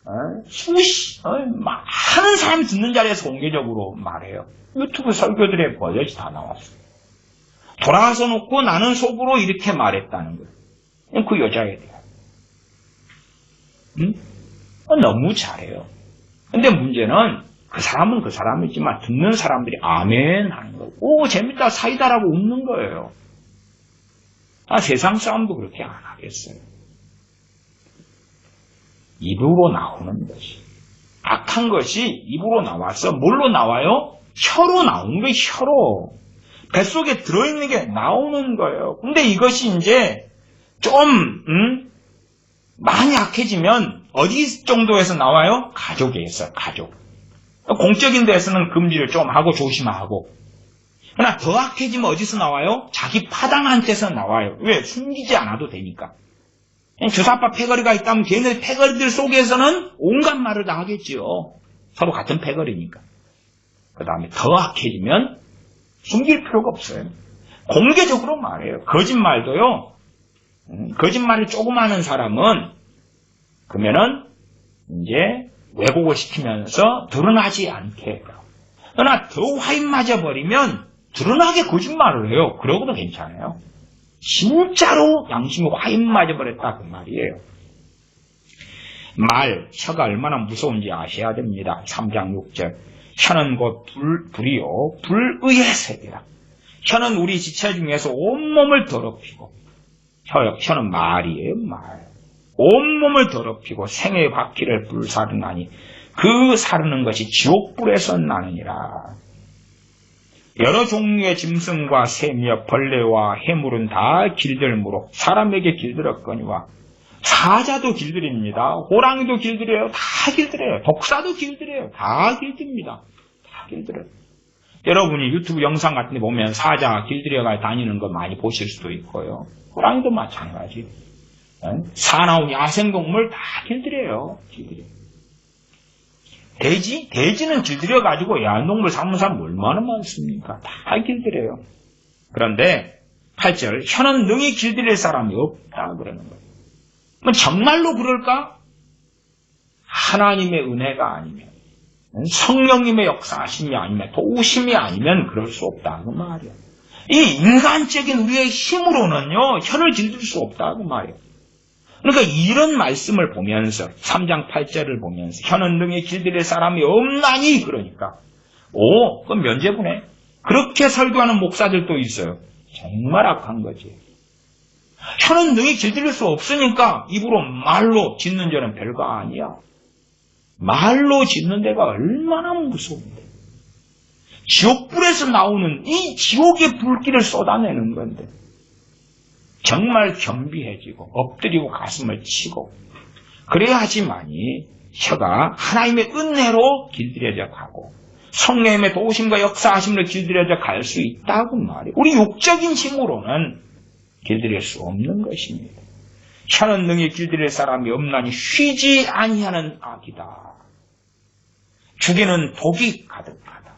Speaker 1: 많은 사람이 듣는 자리에서 공개적으로 말해요. 유튜브 설교들의 버젓이 다 나왔어요. 돌아와서 놓고 나는 속으로 이렇게 말했다는 거예요. 그 여자에 대해. 너무 잘해요. 근데 문제는 그 사람은 그 사람이지만 듣는 사람들이 아멘 하는 거예요. 오 재밌다 사이다라고 웃는 거예요. 세상 사람도 그렇게 안 하겠어요. 입으로 나오는 것이 악한 것이 입으로 나와서 뭘로 나와요? 혀로 나오는 거예요. 혀로. 뱃속에 들어있는 게 나오는 거예요. 근데 이것이 이제 좀 많이 약해지면 어디 정도에서 나와요? 가족에서. 가족. 공적인 데서는 금지를 좀 하고 조심하고. 그러나 더 약해지면 어디서 나와요? 자기 파당한테서 나와요. 왜? 숨기지 않아도 되니까. 주사파 패거리가 있다면 걔네 패거리들 속에서는 온갖 말을 다 하겠지요. 서로 같은 패거리니까. 그 다음에 더 악해지면 숨길 필요가 없어요. 공개적으로 말해요. 거짓말도요. 거짓말을 조금 하는 사람은 그러면은 이제 왜곡을 시키면서 드러나지 않게 해요. 그러나 더 화인 맞아버리면 드러나게 거짓말을 해요. 그러고도 괜찮아요. 진짜로 양심이 화인 맞아버렸다 그 말이에요. 혀가 얼마나 무서운지 아셔야 됩니다. 3장 6절 혀는 곧 불이요 불의의 쇠이라. 혀는 우리 지체 중에서 온몸을 더럽히고 혀는 말이에요. 말. 온몸을 더럽히고 생의 바퀴를 불사르나니 그 사르는 것이 지옥불에서 나느니라. 여러 종류의 짐승과 새며 벌레와 해물은 다 길들므로 사람에게 길들었거니와 사자도 길들입니다. 호랑이도 길들여요. 다 길들여요. 독사도 길들여요. 다 길듭니다. 다 길들여요. 여러분이 유튜브 영상 같은 데 보면 사자 길들여가 다니는 거 많이 보실 수도 있고요. 호랑이도 마찬가지. 사나운 야생동물 다 길들여요. 길들여요. 돼지는 길들여가지고 야생동물 삼는 사람 얼마나 많습니까? 다 길들여요. 그런데 8절 혀는 능히 길들일 사람이 없다 그러는 거예요. 정말로 그럴까? 하나님의 은혜가 아니면 성령님의 역사하심이 아니면 도우심이 아니면 그럴 수 없다 그 말이에요. 이 인간적인 우리의 힘으로는요 혀를 길들 수 없다 그 말이에요. 그러니까 이런 말씀을 보면서 3장 8절을 보면서 혀는 능히 길들일 사람이 없나니 그러니까 그건 면죄부네. 그렇게 설교하는 목사들도 있어요. 정말 악한 거지. 혀는 능히 길들일 수 없으니까 입으로 말로 짓는 죄는 별거 아니야. 말로 짓는 데가 얼마나 무서운데. 지옥불에서 나오는 이 지옥의 불길을 쏟아내는 건데 정말 겸비해지고 엎드리고 가슴을 치고 그래야지만이 혀가 하나님의 은혜로 길들여져 가고 성령님의 도우심과 역사하심으로 길들여져 갈 수 있다고 말이에요. 우리 육적인 힘으로는 길들일 수 없는 것입니다. 혀는 능히 길들일 사람이 없나니 쉬지 아니하는 악이다. 죽이는 독이 가득하다.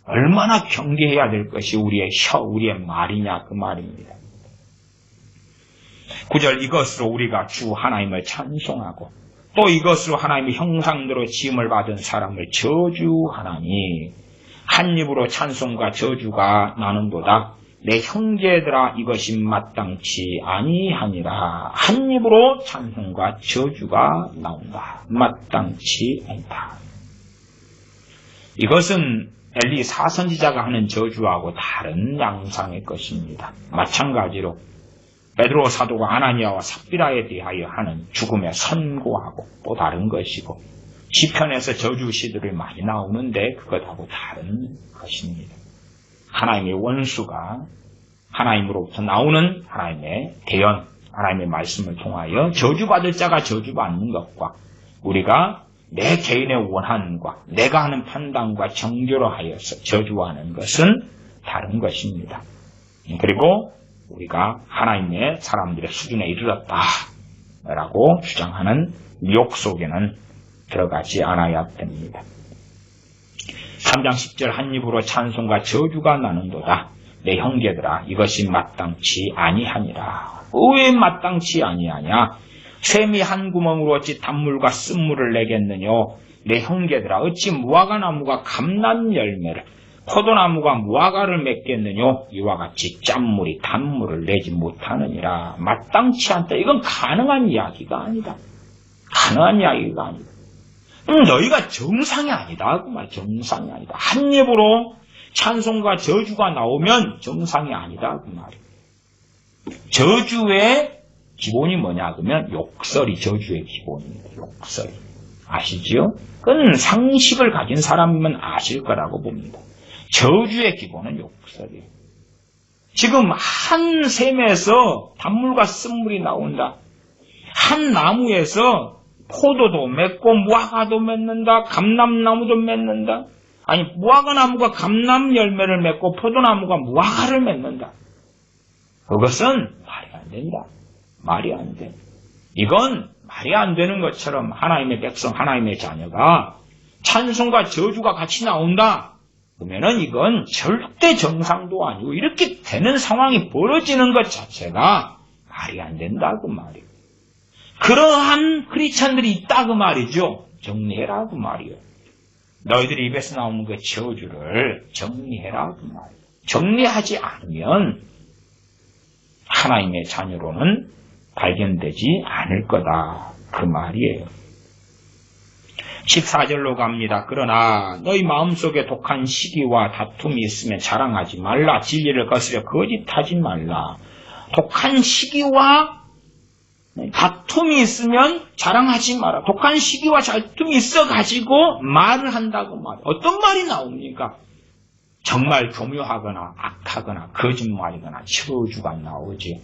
Speaker 1: 얼마나 경계해야 될 것이 우리의 혀, 우리의 말이냐 그 말입니다. 9절 이것으로 우리가 주 하나님을 찬송하고 또 이것으로 하나님의 형상대로 지음을 받은 사람을 저주하나니 한 입으로 찬송과 저주가 나는도다. 내 형제들아 이것이 마땅치 아니하니라. 한 입으로 찬송과 저주가 나온다. 마땅치 않다. 이것은 엘리 사선지자가 하는 저주하고 다른 양상의 것입니다. 마찬가지로 베드로 사도가 아나니아와 삽비라에 대하여 하는 죽음의 선고하고 또 다른 것이고 시편에서 저주 시들이 많이 나오는데 그것하고 다른 것입니다. 하나님의 원수가 하나님으로부터 나오는 하나님의 대언, 하나님의 말씀을 통하여 저주받을 자가 저주받는 것과 우리가 내 개인의 원한과 내가 하는 판단과 정죄로 하여서 저주하는 것은 다른 것입니다. 그리고 우리가 하나님의 사람들의 수준에 이르렀다라고 주장하는 미혹 속에는 들어가지 않아야 됩니다. 3장 10절 한 입으로 찬송과 저주가 나는도다. 내 형제들아 이것이 마땅치 아니하니라. 왜 마땅치 아니하냐? 샘이 한 구멍으로 어찌 단물과 쓴물을 내겠느뇨? 내 형제들아 어찌 무화과나무가 감람 열매를 포도나무가 무화과를 맺겠느뇨? 이와 같이 짠물이 단물을 내지 못하느니라. 마땅치 않다. 이건 가능한 이야기가 아니다. 가능한 이야기가 아니다. 너희가 정상이 아니다. 그 말 정상이 아니다. 한 입으로 찬송과 저주가 나오면 정상이 아니다. 그 말이에요. 저주의 기본이 뭐냐 그러면 욕설이 저주의 기본입니다. 욕설. 아시죠? 그건 상식을 가진 사람이면 아실 거라고 봅니다. 저주의 기본은 욕설이에요. 지금 한 샘에서 단물과 쓴물이 나온다. 한 나무에서 포도도 맺고 무화과도 맺는다. 감람나무도 맺는다. 아니 무화과나무가 감람 열매를 맺고 포도나무가 무화과를 맺는다. 그것은 말이 안 된다. 말이 안 돼. 이건 말이 안 되는 것처럼 하나님의 백성, 하나님의 자녀가 찬송과 저주가 같이 나온다. 그러면은 이건 절대 정상도 아니고 이렇게 되는 상황이 벌어지는 것 자체가 말이 안 된다 그 말이에요. 그러한 크리스찬들이 있다 그 말이죠. 정리해라 그 말이에요. 너희들이 입에서 나오는 그 저주를 정리해라 그 말이에요. 정리하지 않으면 하나님의 자녀로는 발견되지 않을 거다 그 말이에요. 14절로 갑니다. 그러나 너희 마음속에 독한 시기와 다툼이 있으면 자랑하지 말라. 진리를 거스려 거짓하지 말라. 독한 시기와 다툼이 있으면 자랑하지 마라. 독한 시기와 다툼이 있어가지고 말을 한다고 말이에요. 어떤 말이 나옵니까? 정말 교묘하거나 악하거나 거짓말이거나 저주가 나오지.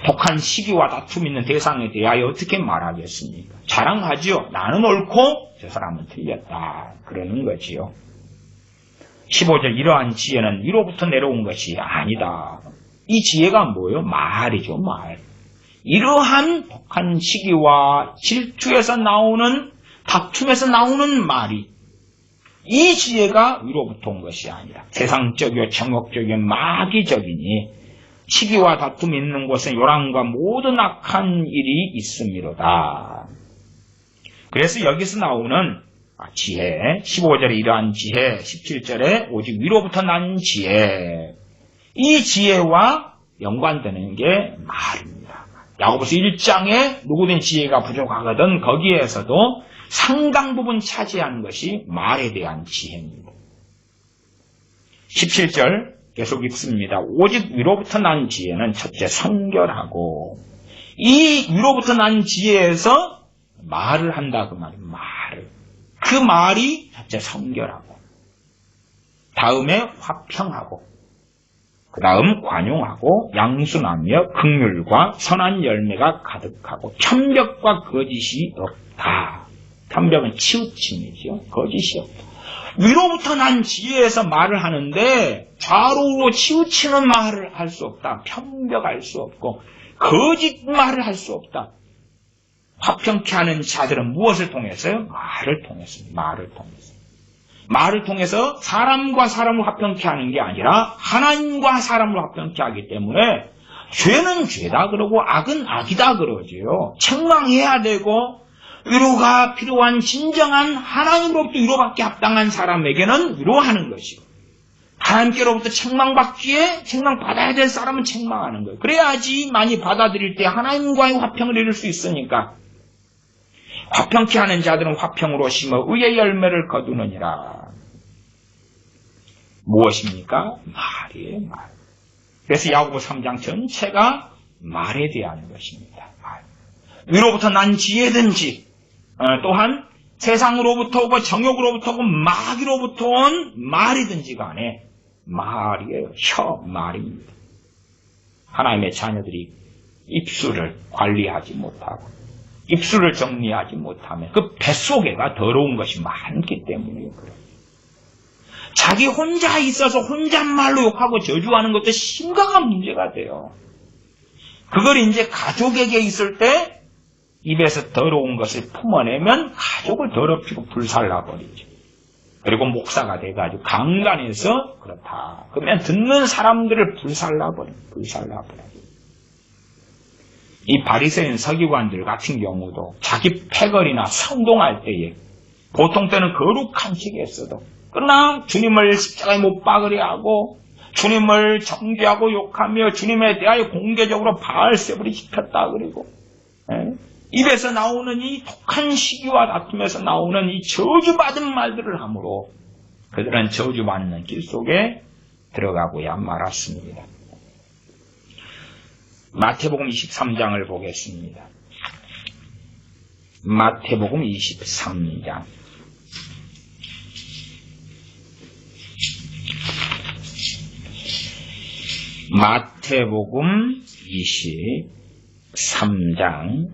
Speaker 1: 독한 시기와 다툼 있는 대상에 대하여 어떻게 말하겠습니까? 자랑하지요. 나는 옳고 저 사람은 틀렸다. 그러는 거지요. 15절 이러한 지혜는 위로부터 내려온 것이 아니다. 이 지혜가 뭐예요? 말이죠. 말. 이러한 독한 시기와 질투에서 나오는 다툼에서 나오는 말이 이 지혜가 위로부터 온 것이 아니라 세상적이요 정욕적이요 마귀적이니 시기와 다툼이 있는 곳에 요란과 모든 악한 일이 있음이로다. 그래서 여기서 나오는 지혜, 15절에 이러한 지혜, 17절에 오직 위로부터 난 지혜, 이 지혜와 연관되는 게 말입니다. 야고보서 1장에 누구든 지혜가 부족하거든 거기에서도 상당 부분 차지하는 것이 말에 대한 지혜입니다. 17절 계속 읽습니다. 오직 위로부터 난 지혜는 첫째 성결하고 이 위로부터 난 지혜에서 말을 한다 그 말이에요. 말을. 그 말이 첫째 성결하고 다음에 화평하고 그 다음 관용하고 양순하며 긍휼과 선한 열매가 가득하고 편벽과 거짓이 없다. 편벽은 치우침이죠. 거짓이 없다. 위로부터 난 지혜에서 말을 하는데 좌로로 치우치는 말을 할 수 없다. 편벽할 수 없고 거짓말을 할 수 없다. 화평케 하는 자들은 무엇을 통해서요? 말을 통해서입니다. 말을 통해서. 말을 통해서 사람과 사람을 화평케 하는 게 아니라 하나님과 사람을 화평케 하기 때문에 죄는 죄다 그러고 악은 악이다 그러지요. 책망해야 되고 위로가 필요한 진정한 하나님으로부터 위로받기 합당한 사람에게는 위로하는 것이고 하나님께로부터 책망받기에 책망받아야 될 사람은 책망하는 거예요. 그래야지 많이 받아들일 때 하나님과의 화평을 이룰 수 있으니까 화평케 하는 자들은 화평으로 심어 의의 열매를 거두느니라. 무엇입니까? 말이에요. 말. 그래서 야고보 3장 전체가 말에 대한 것입니다. 말. 위로부터 난 지혜든지 또한 세상으로부터 오고 정욕으로부터 오고 마귀로부터 온 말이든지 간에 말이에요. 말입니다. 하나님의 자녀들이 입술을 관리하지 못하고 입술을 정리하지 못하면 그 뱃속에가 더러운 것이 많기 때문에 그래요. 자기 혼자 있어서 혼잣말로 욕하고 저주하는 것도 심각한 문제가 돼요. 그걸 이제 가족에게 있을 때 입에서 더러운 것을 품어내면 가족을 더럽히고 불살라버리죠. 그리고 목사가 돼가지고 강단에서 그렇다. 그러면 듣는 사람들을 불살라버려. 이 바리새인 서기관들 같은 경우도 자기 패거리나 선동할 때에 보통 때는 거룩한 척했어도 그러나 주님을 십자가에 못 박으려 하고 주님을 정죄하고 욕하며 주님에 대하여 공개적으로 바알세불이 시켰다 그리고 입에서 나오는 이 독한 시기와 다툼에서 나오는 이 저주받은 말들을 함으로 그들은 저주받는 길 속에 들어가고야 말았습니다. 마태복음 23장을 보겠습니다. 마태복음 23장. 마태복음 23장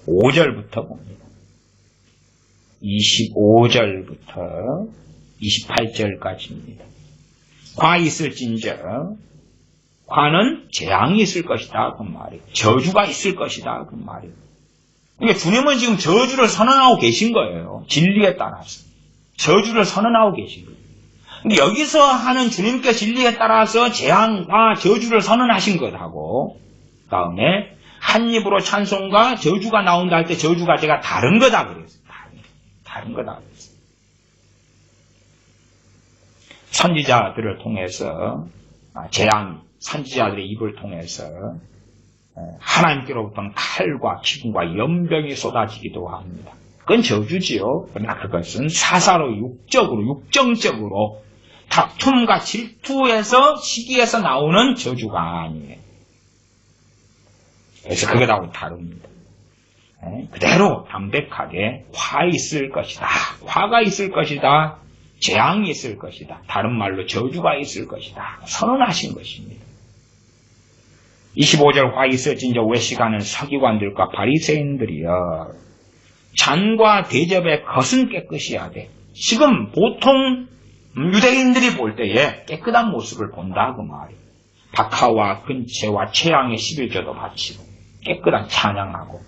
Speaker 1: 25절부터 봅니다. 25절부터 28절까지입니다. 화 있을진저 화는 재앙이 있을 것이다 그 말이에요. 저주가 있을 것이다 그 말이에요. 그러니까 주님은 지금 저주를 선언하고 계신 거예요. 진리에 따라서 저주를 선언하고 계신 거예요. 근데 여기서 하는 주님께 진리에 따라서 재앙과 저주를 선언하신 것하고 다음에 한 입으로 찬송과 저주가 나온다 할 때 저주가 제가 다른 거다 그랬어요. 다른 거다 그랬어요. 선지자들을 통해서 재앙, 선지자들의 입을 통해서 하나님께로부터는 칼과 기근과 연병이 쏟아지기도 합니다. 그건 저주지요. 그러나 그것은 사사로 육정적으로 다툼과 질투에서 시기에서 나오는 저주가 아니에요. 그래서 그것하고 다릅니다. 그대로 담백하게 화 있을 것이다. 화가 있을 것이다. 재앙이 있을 것이다. 다른 말로 저주가 있을 것이다. 선언하신 것입니다. 25절 화 있을진저 외식하는 서기관들과 바리새인들이여 잔과 대접의 겉은 깨끗이 하되 지금 보통 유대인들이 볼 때에 깨끗한 모습을 본다 그 말이에요. 박하와 근채와 최양의 11조도 바치고 깨끗한 찬양하고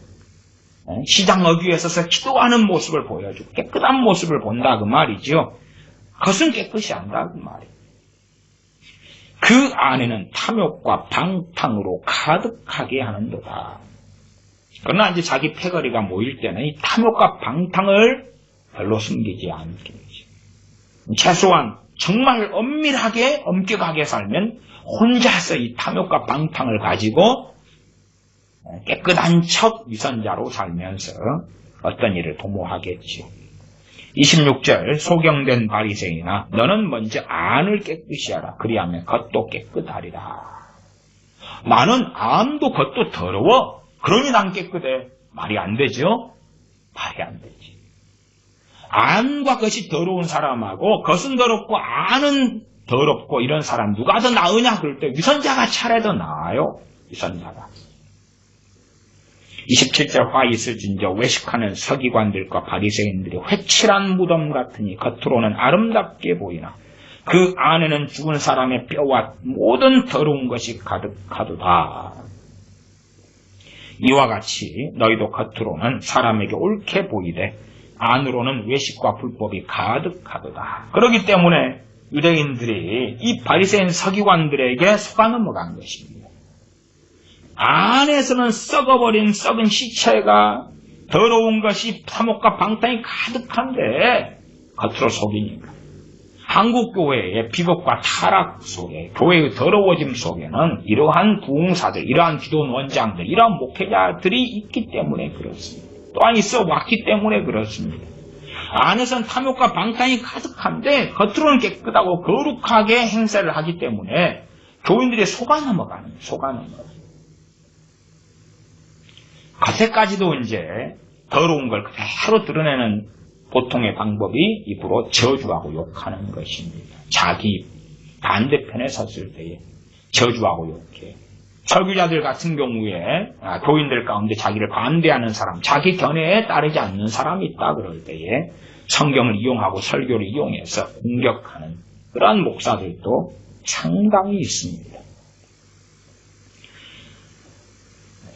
Speaker 1: 시장 어귀에 서서 기도하는 모습을 보여주고 깨끗한 모습을 본다 그 말이죠. 겉은 깨끗이 한다 그 말이에요. 그 안에는 탐욕과 방탕으로 가득하게 하는도다. 그러나 이제 자기 패거리가 모일 때는 이 탐욕과 방탕을 별로 숨기지 않게 되죠. 최소한 정말 엄밀하게 엄격하게 살면 혼자서 이 탐욕과 방탕을 가지고 깨끗한 척 위선자로 살면서 어떤 일을 도모하겠지요. 26절 소경된 바리새인아 너는 먼저 안을 깨끗이 하라. 그리하면 겉도 깨끗하리라. 나는 안도 겉도 더러워. 그러니 난 깨끗해. 말이 안 되죠? 말이 안 되지. 안과 겉이 더러운 사람하고 겉은 더럽고 안은 더럽고 이런 사람 누가 더 나으냐 그럴 때 위선자가 차라리 더 나아요. 위선자가. 27절 화 있을진저 외식하는 서기관들과 바리새인들이 회칠한 무덤 같으니 겉으로는 아름답게 보이나 그 안에는 죽은 사람의 뼈와 모든 더러운 것이 가득하도다. 이와 같이 너희도 겉으로는 사람에게 옳게 보이되 안으로는 외식과 불법이 가득하도다. 그렇기 때문에 유대인들이 이 바리새인 서기관들에게 속아 넘어간 것입니다. 안에서는 썩어버린 썩은 시체가 더러운 것이 탐욕과 방탕이 가득한데 겉으로 속이니까. 한국 교회의 비극과 타락 속에 교회의 더러워짐 속에는 이러한 부흥사들, 이러한 기도원 원장들, 이러한 목회자들이 있기 때문에 그렇습니다. 또한 있어 왔기 때문에 그렇습니다. 안에서는 탐욕과 방탕이 가득한데 겉으로는 깨끗하고 거룩하게 행세를 하기 때문에 교인들이 속아 넘어가는 거예요. 속아 넘어가는. 겉에까지도 이제 더러운 걸 그대로 드러내는 보통의 방법이 입으로 저주하고 욕하는 것입니다. 자기 반대편에 섰을 때에 저주하고 욕해. 설교자들 같은 경우에 교인들 가운데 자기를 반대하는 사람, 자기 견해에 따르지 않는 사람이 있다 그럴 때에 성경을 이용하고 설교를 이용해서 공격하는 그러한 목사들도 상당히 있습니다.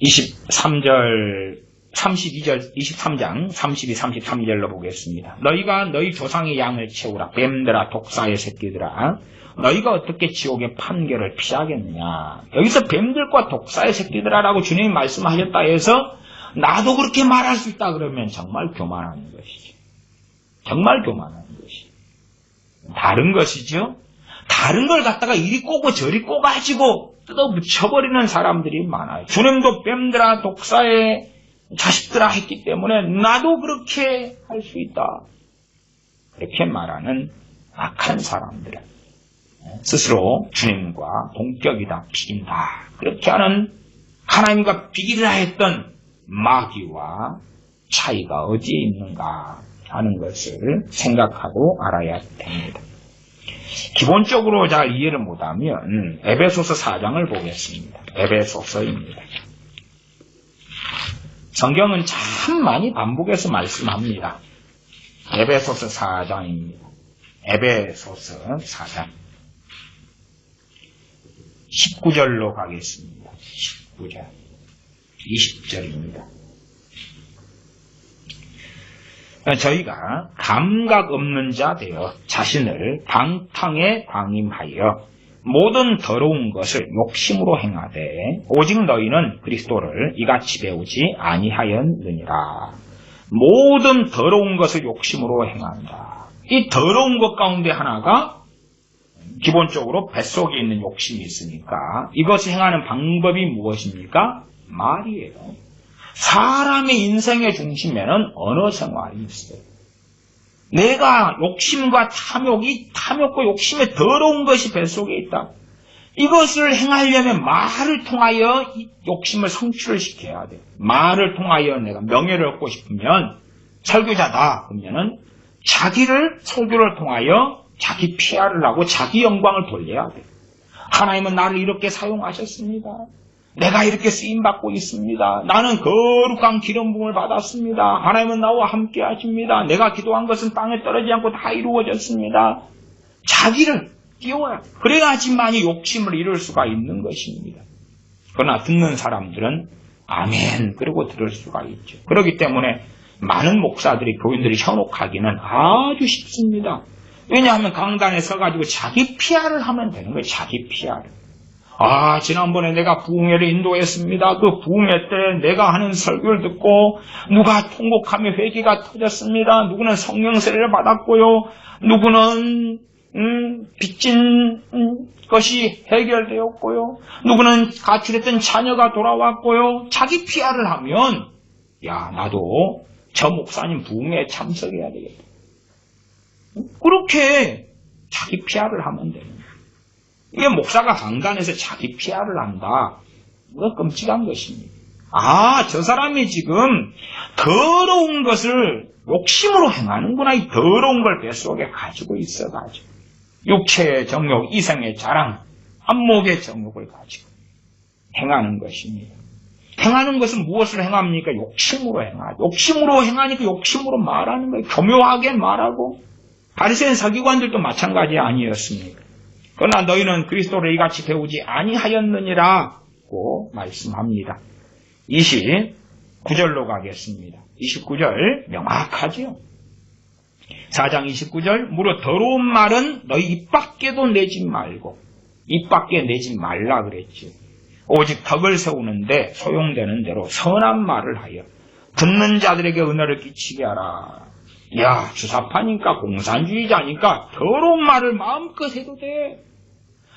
Speaker 1: 23장 32, 33절로 보겠습니다. 너희가 너희 조상의 양을 채우라. 뱀들아 독사의 새끼들아. 너희가 어떻게 지옥의 판결을 피하겠느냐. 여기서 뱀들과 독사의 새끼들아라고 주님이 말씀하셨다 해서 나도 그렇게 말할 수 있다 그러면 정말 교만한 것이죠. 정말 교만한 것이죠. 다른 것이죠. 다른 걸 갖다가 이리 꼬고 저리 꼬가지고 뜯어붙여버리는 사람들이 많아요. 주님도 뱀들아 독사의 자식들아 했기 때문에 나도 그렇게 할 수 있다. 그렇게 말하는 악한 사람들. 스스로 주님과 동격이다, 비긴다. 그렇게 하는 하나님과 비기라 했던 마귀와 차이가 어디에 있는가 하는 것을 생각하고 알아야 됩니다. 기본적으로 잘 이해를 못하면 에베소서 4장을 보겠습니다. 에베소서입니다. 성경은 참 많이 반복해서 말씀합니다. 에베소서 4장입니다. 에베소서 4장 19절로 가겠습니다. 19절 20절입니다. 저희가 감각 없는 자 되어 자신을 방탕에 방임하여 모든 더러운 것을 욕심으로 행하되 오직 너희는 그리스도를 이같이 배우지 아니하였느니라. 모든 더러운 것을 욕심으로 행한다. 이 더러운 것 가운데 하나가 기본적으로 뱃속에 있는 욕심이 있으니까 이것을 행하는 방법이 무엇입니까? 말이에요. 사람의 인생의 중심에는 언어 생활이 있어요. 내가 욕심과 탐욕과 욕심의 더러운 것이 뱃속에 있다. 이것을 행하려면 말을 통하여 이 욕심을 성취를 시켜야 돼요. 말을 통하여 내가 명예를 얻고 싶으면 설교자다 그러면은 자기를 설교를 통하여 자기 PR을 하고 자기 영광을 돌려야 돼요. 하나님은 나를 이렇게 사용하셨습니다. 내가 이렇게 쓰임받고 있습니다. 나는 거룩한 기름 부음을 받았습니다. 하나님은 나와 함께 하십니다. 내가 기도한 것은 땅에 떨어지지 않고 다 이루어졌습니다. 자기를 띄워야 돼요. 그래야지만이 욕심을 이룰 수가 있는 것입니다. 그러나 듣는 사람들은 아멘 그러고 들을 수가 있죠. 그렇기 때문에 많은 목사들이 교인들이 현혹하기는 아주 쉽습니다. 왜냐하면 강단에 서가지고 자기 PR을 하면 되는 거예요. 자기 PR. 지난번에 내가 부흥회를 인도했습니다. 그 부흥회 때 내가 하는 설교를 듣고 누가 통곡하며 회개가 터졌습니다. 누구는 성령 세례를 받았고요. 누구는 빚진 것이 해결되었고요. 누구는 가출했던 자녀가 돌아왔고요. 자기 PR을 하면 나도 저 목사님 부흥회에 참석해야 되겠다. 그렇게 자기 PR을 하면 됩니다. 이게 목사가 강단에서 자기 PR을 한다. 이거 끔찍한 것입니다. 저 사람이 지금 더러운 것을 욕심으로 행하는구나. 이 더러운 걸 뱃속에 가지고 있어가지고 육체의 정욕, 이생의 자랑, 안목의 정욕을 가지고 행하는 것입니다. 행하는 것은 무엇을 행합니까? 욕심으로 행하죠. 욕심으로 행하니까 욕심으로 말하는 거예요. 교묘하게 말하고. 바리새인 서기관들도 마찬가지 아니었습니까? 그러나 너희는 그리스도를 이같이 배우지 아니하였느니라고 말씀합니다. 29절로 가겠습니다. 29절 명확하죠. 4장 29절 무릇 더러운 말은 너희 입 밖에도 내지 말고 입 밖에 내지 말라 그랬죠. 오직 덕을 세우는데 소용되는 대로 선한 말을 하여 듣는 자들에게 은혜를 끼치게 하라. 주사파니까 공산주의자니까 더러운 말을 마음껏 해도 돼.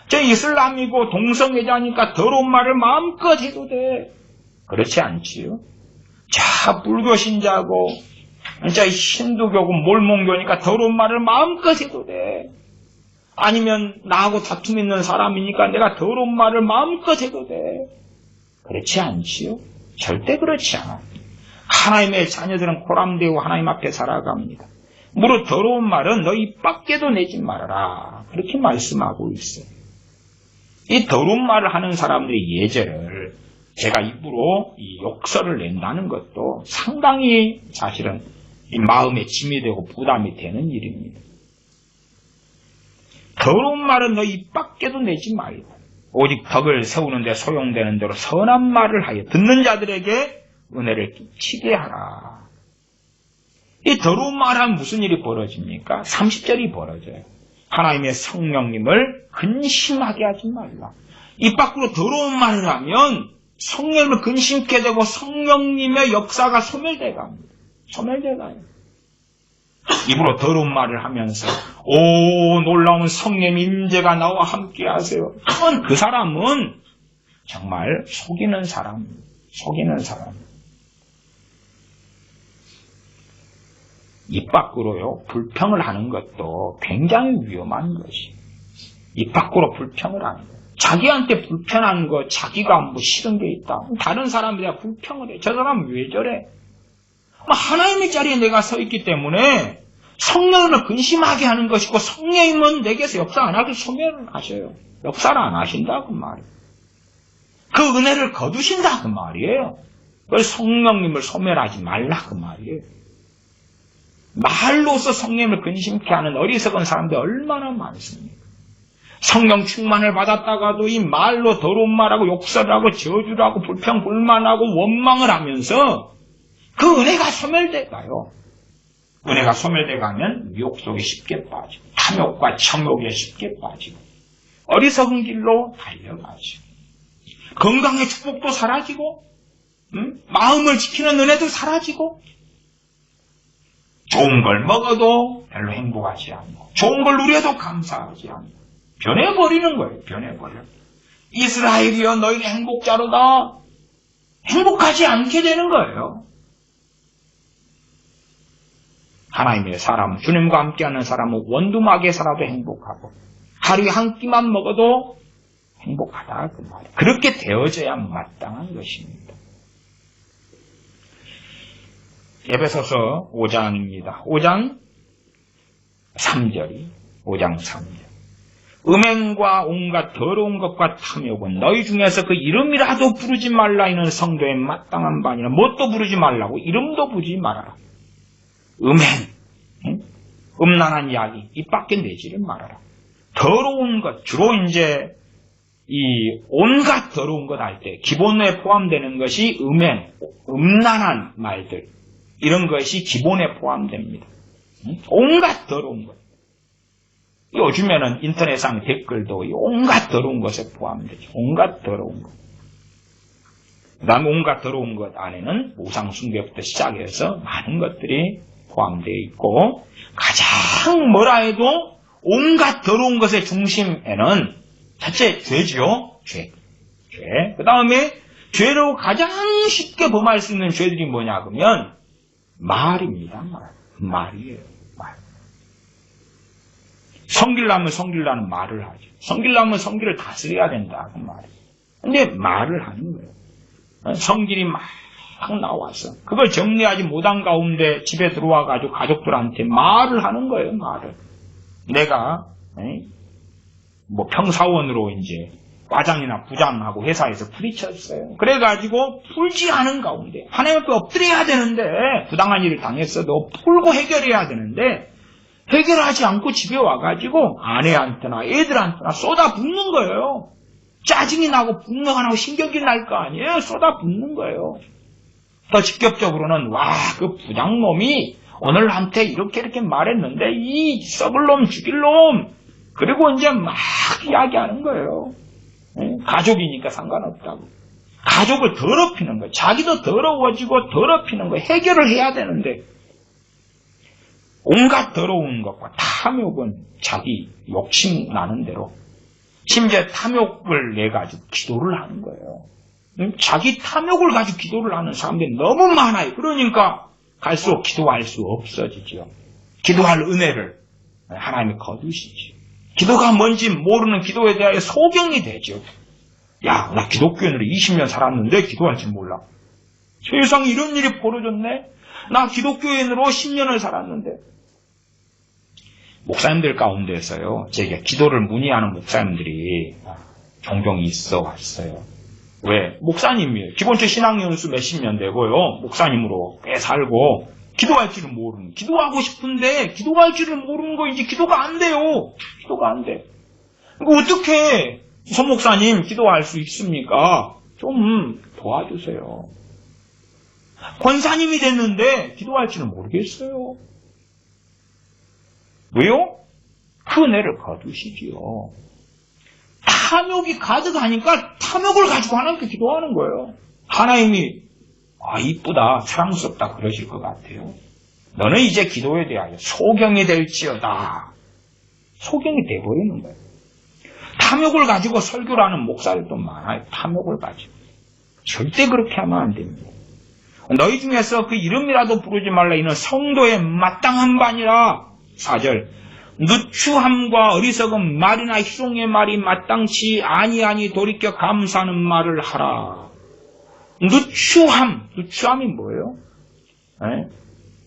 Speaker 1: 저 이슬람이고 동성애자니까 더러운 말을 마음껏 해도 돼. 그렇지 않지요. 불교 신자고 힌두교고 몰몬교니까 더러운 말을 마음껏 해도 돼. 아니면 나하고 다툼 있는 사람이니까 내가 더러운 말을 마음껏 해도 돼. 그렇지 않지요. 절대 그렇지 않아. 하나님의 자녀들은 고람되고 하나님 앞에 살아갑니다. 무릇 더러운 말은 너희 입 밖에도 내지 말아라. 그렇게 말씀하고 있어요. 이 더러운 말을 하는 사람들의 예제를 제가 입으로 이 욕설을 낸다는 것도 상당히 사실은 이 마음에 짐이 되고 부담이 되는 일입니다. 더러운 말은 너 입 밖에도 내지 말고 오직 덕을 세우는 데 소용되는 대로 선한 말을 하여 듣는 자들에게 은혜를 끼치게 하라. 이 더러운 말하면 무슨 일이 벌어집니까? 30절이 벌어져요. 하나님의 성령님을 근심하게 하지 말라. 입 밖으로 더러운 말을 하면 성령님을 근심케 되고 성령님의 역사가 소멸돼 갑니다. 소멸돼 가요. 입으로 더러운 말을 하면서 오 놀라운 성령의 임재가 나와 함께 하세요. 그건 그 사람은 정말 속이는 사람. 입 밖으로요 불평을 하는 것도 굉장히 위험한 것이. 입 밖으로 불평을 하는 것. 자기한테 불편한 거, 자기가 뭐 싫은 게 있다. 다른 사람들이 불평을 해. 저 사람은 왜 저래? 하나님의 자리에 내가 서 있기 때문에 성령을 근심하게 하는 것이고 성령님은 내게서 역사 안 하고 소멸을 하셔요. 역사를 안 하신다 그 말이에요. 그 은혜를 거두신다 그 말이에요. 그래서 성령님을 소멸하지 말라 그 말이에요. 말로서 성령님을 근심케 하는 어리석은 사람들이 얼마나 많습니까? 성령 충만을 받았다가도 이 말로 더러운 말하고 욕설을 하고 저주를 하고 불평 불만하고 원망을 하면서 그 은혜가 소멸돼 가요. 은혜가 소멸돼 가면 미혹 속에 쉽게 빠지고 탐욕과 정욕에 쉽게 빠지고 어리석은 길로 달려가죠. 건강의 축복도 사라지고 마음을 지키는 은혜도 사라지고 좋은 걸 먹어도 별로 행복하지 않고 좋은 걸 누려도 감사하지 않고 변해버리는 거예요. 변해버려. 이스라엘이여 너희는 행복자로다. 행복하지 않게 되는 거예요. 하나님의 사람, 주님과 함께하는 사람은 원두막에 살아도 행복하고 하루에 한 끼만 먹어도 행복하다 그 말이에요. 그렇게 되어져야 마땅한 것입니다. 에베소서 5장입니다. 5장 3절이 5장 3절. 음행과 온갖 더러운 것과 탐욕은 너희 중에서 그 이름이라도 부르지 말라 이는 성도의 마땅한 바니라. 뭣도 부르지 말라고 이름도 부르지 말아라. 음행, 음란한 이야기 입 밖에 내지를 말아라. 더러운 것, 주로 이제 이 온갖 더러운 것 할 때 기본에 포함되는 것이 음행, 음란한 말들 이런 것이 기본에 포함됩니다. 온갖 더러운 것. 요즘에는 인터넷상 댓글도 온갖 더러운 것에 포함되죠. 온갖 더러운 것. 그 다음에 온갖 더러운 것 안에는 우상 숭배부터 시작해서 많은 것들이 포함되어 있고 가장 뭐라 해도 온갖 더러운 것의 중심에는 첫째 죄지요. 죄. 그 다음에 죄로 가장 쉽게 범할 수 있는 죄들이 뭐냐 그러면 말입니다. 말이에요. 말. 성기려면 성기려는 말을 하죠. 성기려면 성기를 다스려야 된다. 그 말이에요. 근데 말을 하는 거예요. 성질이 막 나와서 그걸 정리하지 못한 가운데 집에 들어와가지고 가족들한테 말을 하는 거예요. 말을. 내가 뭐 평사원으로 이제 과장이나 부장하고 회사에서 부딪혔어요. 그래가지고 풀지 않은 가운데 하나님 앞에 엎드려야 되는데 부당한 일을 당했어도 풀고 해결해야 되는데 해결하지 않고 집에 와가지고 아내한테나 애들한테나 쏟아붓는 거예요. 짜증이 나고 분노가 나고 신경이 날 거 아니에요. 쏟아붓는 거예요. 더 직접적으로는 와, 그 부장놈이 오늘 한테 이렇게 말했는데 이 썩을 놈 죽일 놈 그리고 이제 막 이야기하는 거예요. 가족이니까 상관없다고. 가족을 더럽히는 거예요. 자기도 더러워지고 더럽히는 거예요. 해결을 해야 되는데 온갖 더러운 것과 탐욕은 자기 욕심 나는 대로 심지어 탐욕을 내가지고 기도를 하는 거예요. 자기 탐욕을 가지고 기도를 하는 사람들이 너무 많아요. 그러니까 갈수록 기도할 수 없어지죠. 기도할 은혜를 하나님이 거두시죠. 기도가 뭔지 모르는 기도에 대하여 소경이 되죠. 야, 나 기독교인으로 20년 살았는데 기도할 줄 몰라. 세상에 이런 일이 벌어졌네. 나 기독교인으로 10년을 살았는데. 목사님들 가운데서요, 제게 기도를 문의하는 목사님들이 종종 있어 왔어요. 왜? 목사님이에요. 기본적 신앙연수 몇십 년 되고요. 목사님으로 꽤 살고 기도할 줄을 모르는, 기도하고 싶은데 기도할 줄을 모르는 거 이제 기도가 안 돼요. 기도가 안 돼. 그러니까 어떻게 서 목사님 기도할 수 있습니까? 좀 도와주세요. 권사님이 됐는데 기도할 줄은 모르겠어요. 왜요? 그 은혜를 거두시지요. 탐욕이 가득하니까 탐욕을 가지고 하나님께 기도하는 거예요. 하나님이 이쁘다, 사랑스럽다 그러실 것 같아요. 너는 이제 기도에 대하여 소경이 될지어다. 소경이 돼버리는 거예요. 탐욕을 가지고 설교를 하는 목사들도 많아요. 탐욕을 가지고. 절대 그렇게 하면 안 됩니다. 너희 중에서 그 이름이라도 부르지 말라 이는 성도의 마땅한 바니라. 4절. 누추함과 어리석은 말이나 희롱의 말이 마땅치 아니하니 돌이켜 감사하는 말을 하라. 누추함이 뭐예요?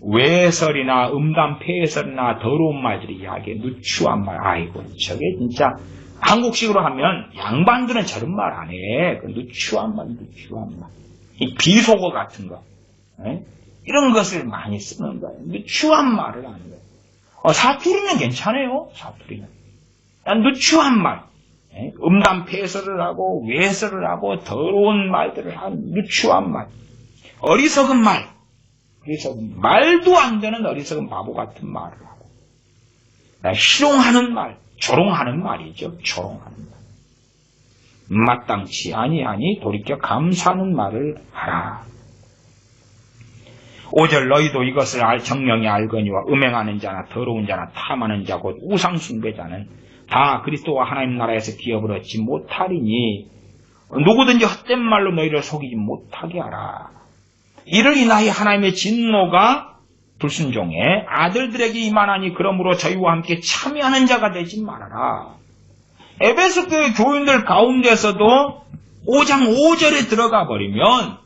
Speaker 1: 외설이나 음담 폐설이나 더러운 말들이 이야기해. 누추한 말. 아이고 저게 진짜 한국식으로 하면 양반들은 저런 말 안 해. 그 누추한 말. 이 비속어 같은 거. 이런 것을 많이 쓰는 거예요. 누추한 말을 하는 거예요. 사투리는 괜찮아요. 사투리는. 누추한 말. 음담 폐설을 하고 외설을 하고 더러운 말들을 하는 누추한 말. 어리석은 말. 말도 안 되는 어리석은 바보 같은 말을 하고. 희롱하는 말. 조롱하는 말이죠. 조롱하는 말. 마땅치 아니하니 돌이켜 감사하는 말을 하라. 5절 너희도 이것을 정령이 알거니와 음행하는 자나 더러운 자나 탐하는 자 곧 우상숭배자는 다 그리스도와 하나님 나라에서 기업을 얻지 못하리니 누구든지 헛된 말로 너희를 속이지 못하게 하라. 이를 인하여 하나님의 진노가 불순종의 아들들에게 임하나니 그러므로 저희와 함께 참여하는 자가 되지 말아라. 에베소 교회 교인들 가운데서도 5장 5절에 들어가 버리면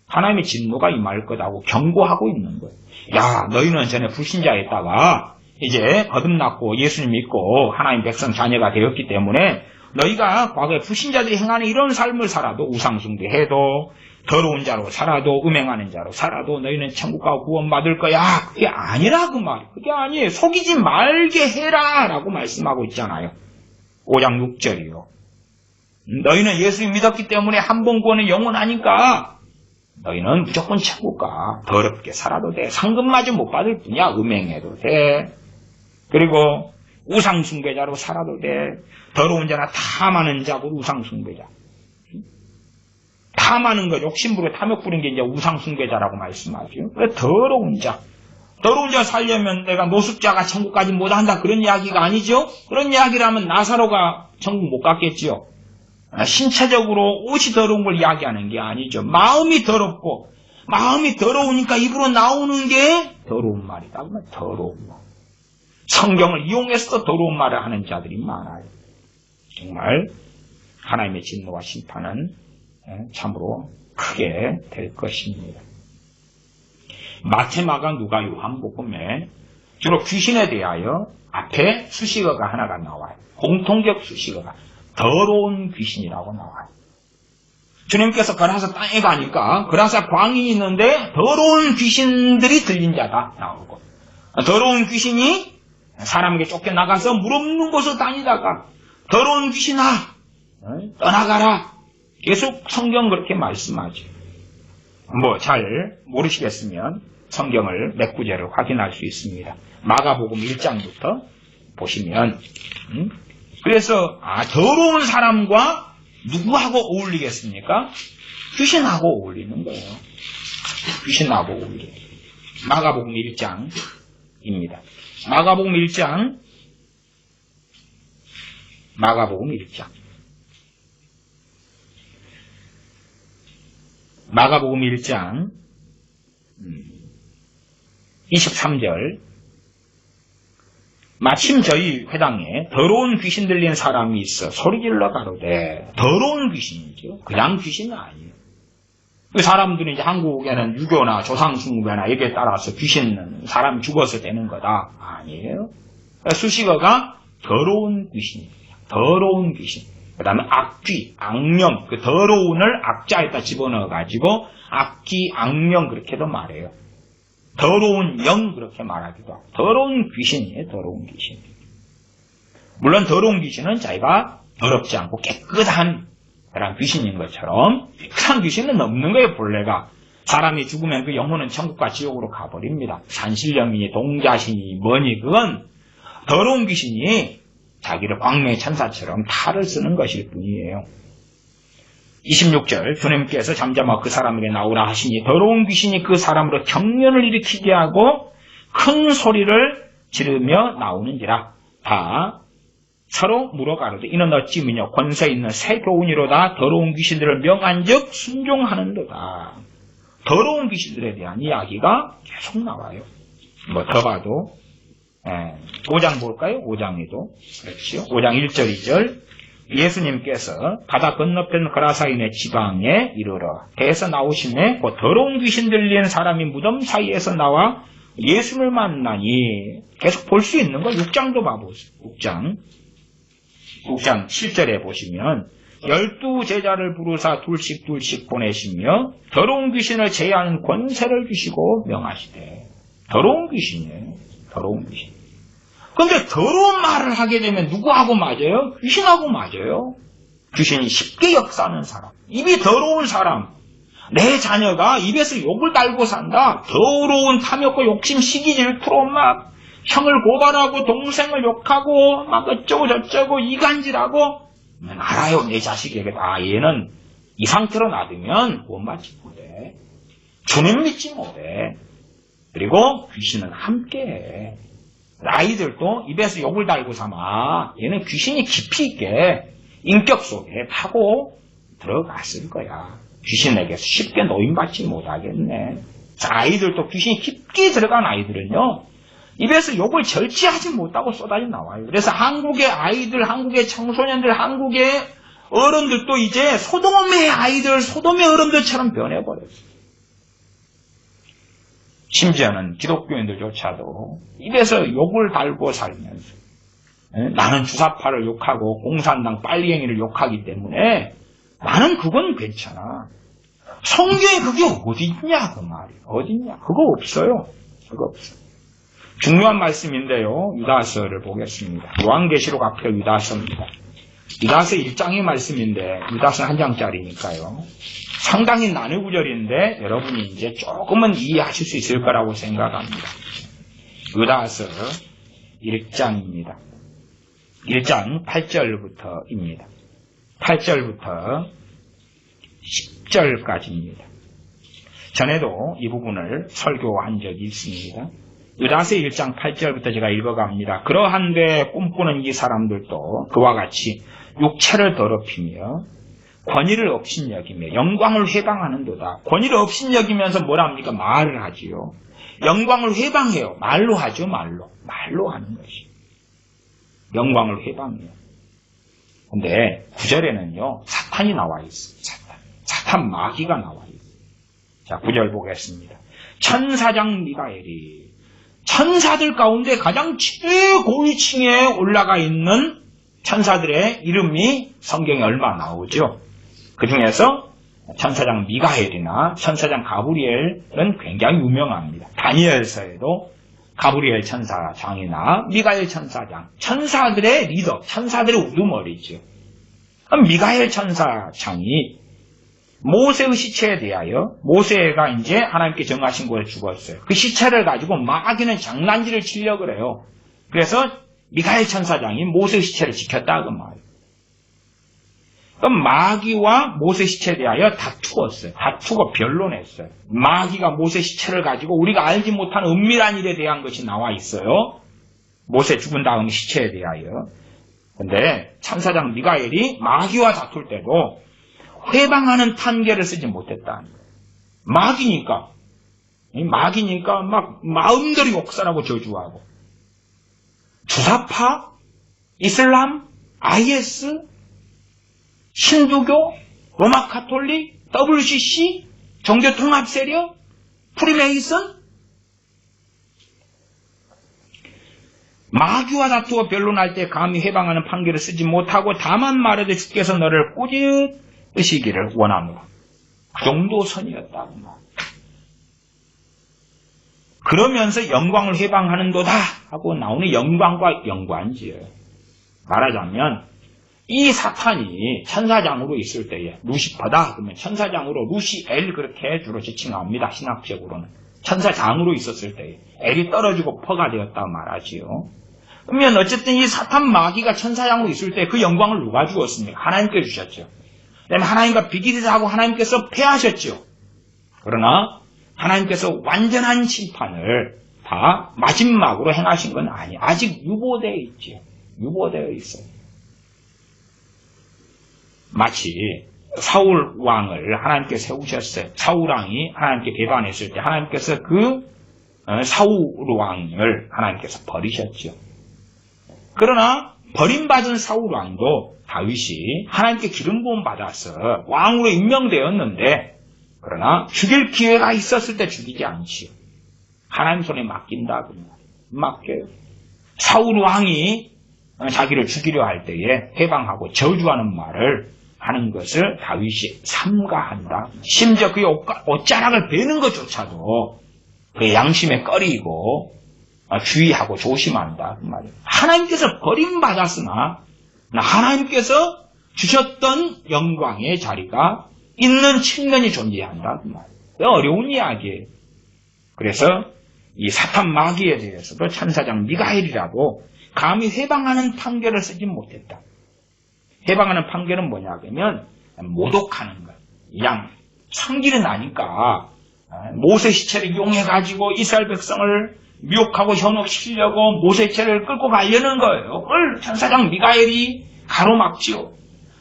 Speaker 1: 하나님의 진노가 임할 거다고 경고하고 있는 거예요. 야, 너희는 전에 불신자였다가 이제 거듭났고 예수님 믿고 하나님 백성 자녀가 되었기 때문에 너희가 과거에 불신자들이 행하는 이런 삶을 살아도 우상숭배해도 더러운 자로 살아도 음행하는 자로 살아도 너희는 천국 가고 구원받을 거야. 그게 아니라 그 말. 그게 아니에요. 속이지 말게 해라 라고 말씀하고 있잖아요. 5장 6절이요. 너희는 예수님 믿었기 때문에 한 번 구원은 영원하니까 너희는 무조건 천국 가. 더럽게 살아도 돼. 상급마저 못 받을 뿐이야. 음행해도 돼. 그리고 우상숭배자로 살아도 돼. 더러운 자나 탐하는 자고 우상숭배자. 탐하는 거, 욕심부려 탐욕 부린 게 이제 우상숭배자라고 말씀하죠. 그래, 더러운 자 살려면 내가 노숙자가 천국까지 못한다 그런 이야기가 아니죠. 그런 이야기라면 나사로가 천국 못 갔겠지요. 신체적으로 옷이 더러운 걸 이야기하는 게 아니죠. 마음이 더럽고 마음이 더러우니까 입으로 나오는 게 더러운 말이다. 더러운 말. 성경을 이용해서 더러운 말을 하는 자들이 많아요. 정말 하나님의 진노와 심판은 참으로 크게 될 것입니다. 마태, 마가, 누가, 요한복음에 주로 귀신에 대하여 앞에 수식어가 하나가 나와요. 공통적 수식어가 더러운 귀신이라고 나와요. 주님께서 거라사 땅에 가니까 거라사 광인이 있는데 더러운 귀신들이 들린 자다 나오고, 더러운 귀신이 사람에게 쫓겨나가서 물 없는 곳을 다니다가 더러운 귀신아 떠나가라. 계속 성경 그렇게 말씀하죠. 잘 모르시겠으면 성경을 몇 구절을 확인할 수 있습니다. 마가복음 1장부터 보시면 그래서 더러운 사람과 누구하고 어울리겠습니까? 귀신하고 어울리는 거예요. 귀신하고 어울리는 마가복음 1장입니다. 마가복음 1장 마가복음 1장 23절 마침 저희 회당에 더러운 귀신 들린 사람이 있어 소리질러 가로되, 더러운 귀신이죠. 그냥 귀신은 아니에요. 그 사람들이 이제 한국에는 유교나 조상숭배나 여기에 따라서 귀신은 사람이 죽어서 되는 거다. 아니에요. 수식어가 더러운 귀신입니다. 더러운 귀신. 그 다음에 악귀, 악령, 그 더러운을 악자에다 집어넣어가지고 악귀, 악령 그렇게도 말해요. 더러운 영 그렇게 말하기도 하고. 더러운 귀신이에요, 더러운 귀신. 물론 더러운 귀신은 자기가 더럽지 않고 깨끗한 그런 귀신인 것처럼 깨끗한 귀신은 없는 거예요, 본래가. 사람이 죽으면 그 영혼은 천국과 지옥으로 가버립니다. 산신령이니 동자신이니 뭐니 그건 더러운 귀신이 자기를 광명의 천사처럼 탈을 쓰는 것일 뿐이에요. 26절 주님께서 잠잠하고 그 사람에게 나오라 하시니 더러운 귀신이 그 사람으로 경련을 일으키게 하고 큰 소리를 지르며 나오는지라. 다 서로 물어가로되 이는 어찌 미냐 권세 있는 새 교훈이로다. 더러운 귀신들을 명한즉 순종하는도다. 더러운 귀신들에 대한 이야기가 계속 나와요. 뭐 더 봐도 5장 볼까요? 5장에도 그렇죠. 5장 1절 2절 예수님께서 바다 건너편 거라사인의 지방에 이르러 배에서 나오시매 곧 더러운 귀신 들린 사람이 무덤 사이에서 나와 예수를 만나니 계속 볼 수 있는 거 6장도 봐보세요. 6장 7절에 보시면 12제자를 부르사 둘씩 보내시며 더러운 귀신을 제하는 권세를 주시고 명하시되. 더러운 귀신이에요. 더러운 귀신. 근데 더러운 말을 하게 되면 누구하고 맞아요? 귀신하고 맞아요. 귀신이 쉽게 역사하는 사람. 입이 더러운 사람. 내 자녀가 입에서 욕을 달고 산다. 더러운 탐욕과 욕심, 시기 질투로 막 형을 고발하고 동생을 욕하고 막 어쩌고 저쩌고 이간질하고. 알아요. 내 자식에게 얘는 이 상태로 놔두면 구원받지 못해. 주님 믿지 못해. 그리고 귀신은 함께해. 아이들도 입에서 욕을 달고 삼아. 얘는 귀신이 깊이 있게 인격 속에 파고 들어갔을 거야. 귀신에게서 쉽게 노인받지 못하겠네. 자, 아이들도 귀신이 깊게 들어간 아이들은요. 입에서 욕을 절제하지 못하고 쏟아져 나와요. 그래서 한국의 아이들, 한국의 청소년들, 한국의 어른들도 이제 소돔의 아이들, 소돔의 어른들처럼 변해버렸어요. 심지어는 기독교인들조차도 입에서 욕을 달고 살면서 나는 주사파를 욕하고 공산당 빨리행이를 욕하기 때문에 나는 그건 괜찮아. 성경에 그게 어딨냐 그 말이에요. 어딨냐. 그거 없어요. 그거 없어요. 중요한 말씀인데요. 유다서를 보겠습니다. 요한계시록 앞에 유다서입니다. 유다서 1장의 말씀인데 유다서는 한 장짜리니까요. 상당히 난해 구절인데 여러분이 이제 조금은 이해하실 수 있을 거라고 생각합니다. 유다서 1장입니다. 1장 8절부터입니다. 8절부터 10절까지입니다. 전에도 이 부분을 설교한 적이 있습니다. 유다서 1장 8절부터 제가 읽어갑니다. 그러한데 꿈꾸는 이 사람들도 그와 같이 육체를 더럽히며 권위를 업신여기며 영광을 회방하는도다. 권위를 업신여기면서 뭐라 합니까? 말을 하지요. 영광을 회방해요. 말로 하죠. 말로 하는 것이. 영광을 회방해요. 근데 9절에는요. 사탄이 나와 있어요. 사탄 마귀가 나와 있어요. 자, 9절 보겠습니다. 천사장 미가엘이 천사들 가운데 가장 최고위층에 올라가 있는 천사들의 이름이 성경에 얼마 나오죠. 그 중에서 천사장 미가엘이나 천사장 가브리엘은 굉장히 유명합니다. 다니엘서에도 가브리엘 천사장이나 미가엘 천사장, 천사들의 리더, 천사들의 우두머리죠. 미가엘 천사장이 모세의 시체에 대하여 모세가 이제 하나님께 정하신 곳에 죽었어요. 그 시체를 가지고 마귀는 장난질을 치려고 그래요. 그래서 미가엘 천사장이 모세의 시체를 지켰다 그 말이에요. 그럼 마귀와 모세 시체에 대하여 다투었어요. 다투고 변론했어요. 마귀가 모세 시체를 가지고 우리가 알지 못한 은밀한 일에 대한 것이 나와 있어요. 모세 죽은 다음 시체에 대하여. 근데 천사장 미가엘이 마귀와 다툴 때도 회방하는 판결을 쓰지 못했다. 마귀니까 막 마음대로 욕설하고 저주하고. 주사파, 이슬람, IS, 신두교, 로마 카톨릭, WCC, 종교통합세력, 프리메이슨. 마귀와 다투어 변론할 때 감히 해방하는 판결을 쓰지 못하고 다만 말해도 주께서 너를 꾸짖으시기를 원하노라. 그 정도 선이었다고 말. 그러면서 영광을 해방하는도다 하고 나오는 영광과 연관지어요. 말하자면 이 사탄이 천사장으로 있을 때에 루시퍼다 그러면 천사장으로 루시엘 그렇게 주로 지칭합니다. 신학적으로는 천사장으로 있었을 때에 엘이 떨어지고 퍼가 되었다 말하지요. 그러면 어쨌든 이 사탄 마귀가 천사장으로 있을 때 그 영광을 누가 주었습니까? 하나님께 주셨죠. 그다음에 하나님과 비기대사하고 하나님께서 패하셨죠. 그러나 하나님께서 완전한 심판을 다 마지막으로 행하신 건 아니에요. 아직 유보되어 있죠. 유보되어 있어요. 마치 사울 왕을 하나님께 세우셨어요. 사울 왕이 하나님께 배반했을 때 하나님께서 그 사울 왕을 하나님께서 버리셨죠. 그러나 버림받은 사울 왕도 다윗이 하나님께 기름 부음 받아서 왕으로 임명되었는데 그러나 죽일 기회가 있었을 때 죽이지 않지요. 하나님 손에 맡긴다 그러면 맡겨요. 사울 왕이 자기를 죽이려 할 때에 해방하고 저주하는 말을 하는 것을 다윗이 삼가한다. 심지어 그의 옷자락을 베는 것조차도 그의 양심에 꺼리고 주의하고 조심한다 그 말이에요. 하나님께서 버림받았으나 하나님께서 주셨던 영광의 자리가 있는 측면이 존재한다 그 말이에요. 어려운 이야기예요. 그래서 이 사탄 마귀에 대해서도 천사장 미가엘이라도 감히 해방하는 판결을 쓰지 못했다. 해방하는 판결은 뭐냐 그러면 모독하는 거예요. 양 성질이 나니까 모세 시체를 이용해가지고 이스라엘 백성을 미혹하고 현혹시키려고 모세 시체를 끌고 가려는 거예요. 그걸 천사장 미가엘이 가로막지요.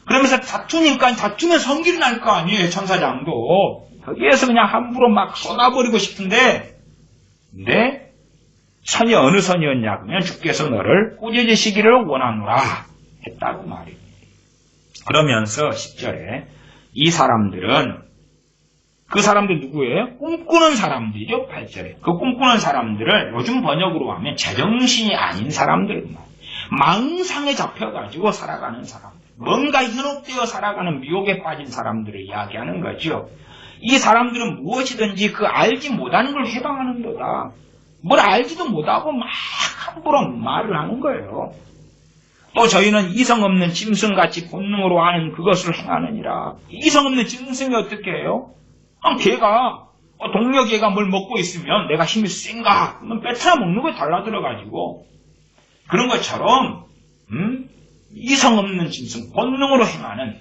Speaker 1: 그러면서 다투니까 다투면 성질이 날 거 아니에요. 천사장도. 거기에서 그냥 함부로 막 쏟아버리고 싶은데 근데 선이 어느 선이었냐 그러면 주께서 너를 꾸짖으시기를 원하노라 했다고 말이에요. 그러면서 10절에 이 사람들은 그 사람들 누구예요? 꿈꾸는 사람들이죠. 8절에. 그 꿈꾸는 사람들을 요즘 번역으로 하면 제정신이 아닌 사람들, 망상에 잡혀가지고 살아가는 사람들, 뭔가 현혹되어 살아가는 미혹에 빠진 사람들을 이야기하는 거죠. 이 사람들은 무엇이든지 그 알지 못하는 걸 해방하는 거다. 뭘 알지도 못하고 막 함부로 말을 하는 거예요. 또 저희는 이성 없는 짐승같이 본능으로 아는 그것을 행하느니라. 이성 없는 짐승이 어떻게 해요? 개가 동료개가 뭘 먹고 있으면 내가 힘이 센가? 그러면 뺏어 먹는 거에 달라들어가지고 그런 것처럼 이성 없는 짐승 본능으로 행하는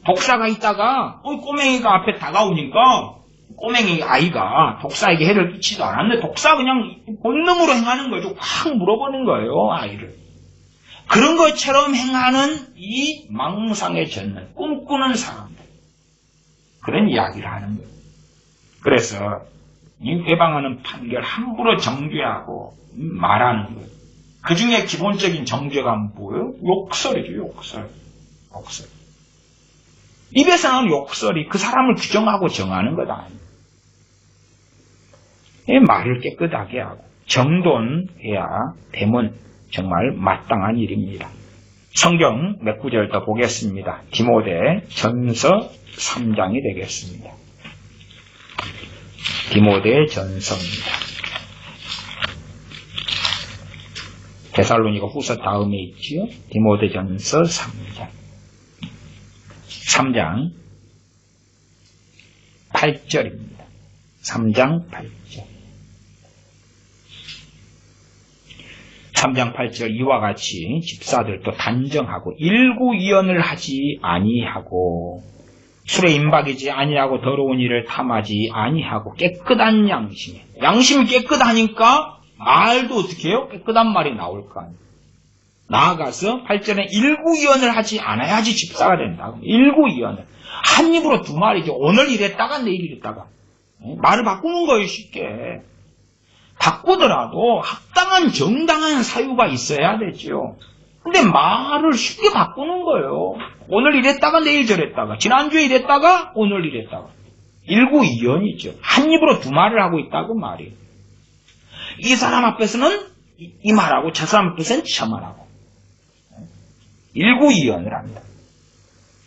Speaker 1: 독사가 있다가 꼬맹이가 앞에 다가오니까 꼬맹이 아이가 독사에게 해를 끼치지도 않았는데 독사가 그냥 본능으로 행하는 거죠. 확 물어보는 거예요. 아이를. 그런 것처럼 행하는 이 망상에 젖는 꿈꾸는 사람들. 그런 이야기를 하는 거예요. 그래서 이 해방하는 판결 함부로 정죄하고 말하는 거예요. 그 중에 기본적인 정죄가 뭐예요? 욕설이죠. 욕설. 입에서 나오는 욕설이 그 사람을 규정하고 정하는 것 아니에요. 말을 깨끗하게 하고 정돈해야 되면 정말 마땅한 일입니다. 성경 몇 구절 더 보겠습니다. 디모데 전서 3장이 되겠습니다. 디모데 전서입니다. 데살로니가 후서 다음에 있지요. 디모데 전서 3장. 3장 8절입니다. 3장 8절. 3장 8절 이와 같이 집사들도 단정하고 일구이연을 하지 아니하고 술에 임박이지 아니하고 더러운 일을 탐하지 아니하고 깨끗한 양심에 양심이 깨끗하니까 말도 어떻게 해요? 깨끗한 말이 나올 거 아니에요. 나아가서 8절에 일구이연을 하지 않아야지 집사가 된다. 일구이연을 한 입으로 두 말이죠. 오늘 이랬다가 내일 이랬다가 말을 바꾸는 거예요. 쉽게 바꾸더라도 합당한 정당한 사유가 있어야 되죠. 근데 말을 쉽게 바꾸는 거예요. 오늘 이랬다가 내일 저랬다가 지난주에 이랬다가 오늘 이랬다가 일구이연이죠. 한 입으로 두 말을 하고 있다고 말이에요. 이 사람 앞에서는 이 말하고 저 사람 뜻은 저 말하고 일구이연을 합니다.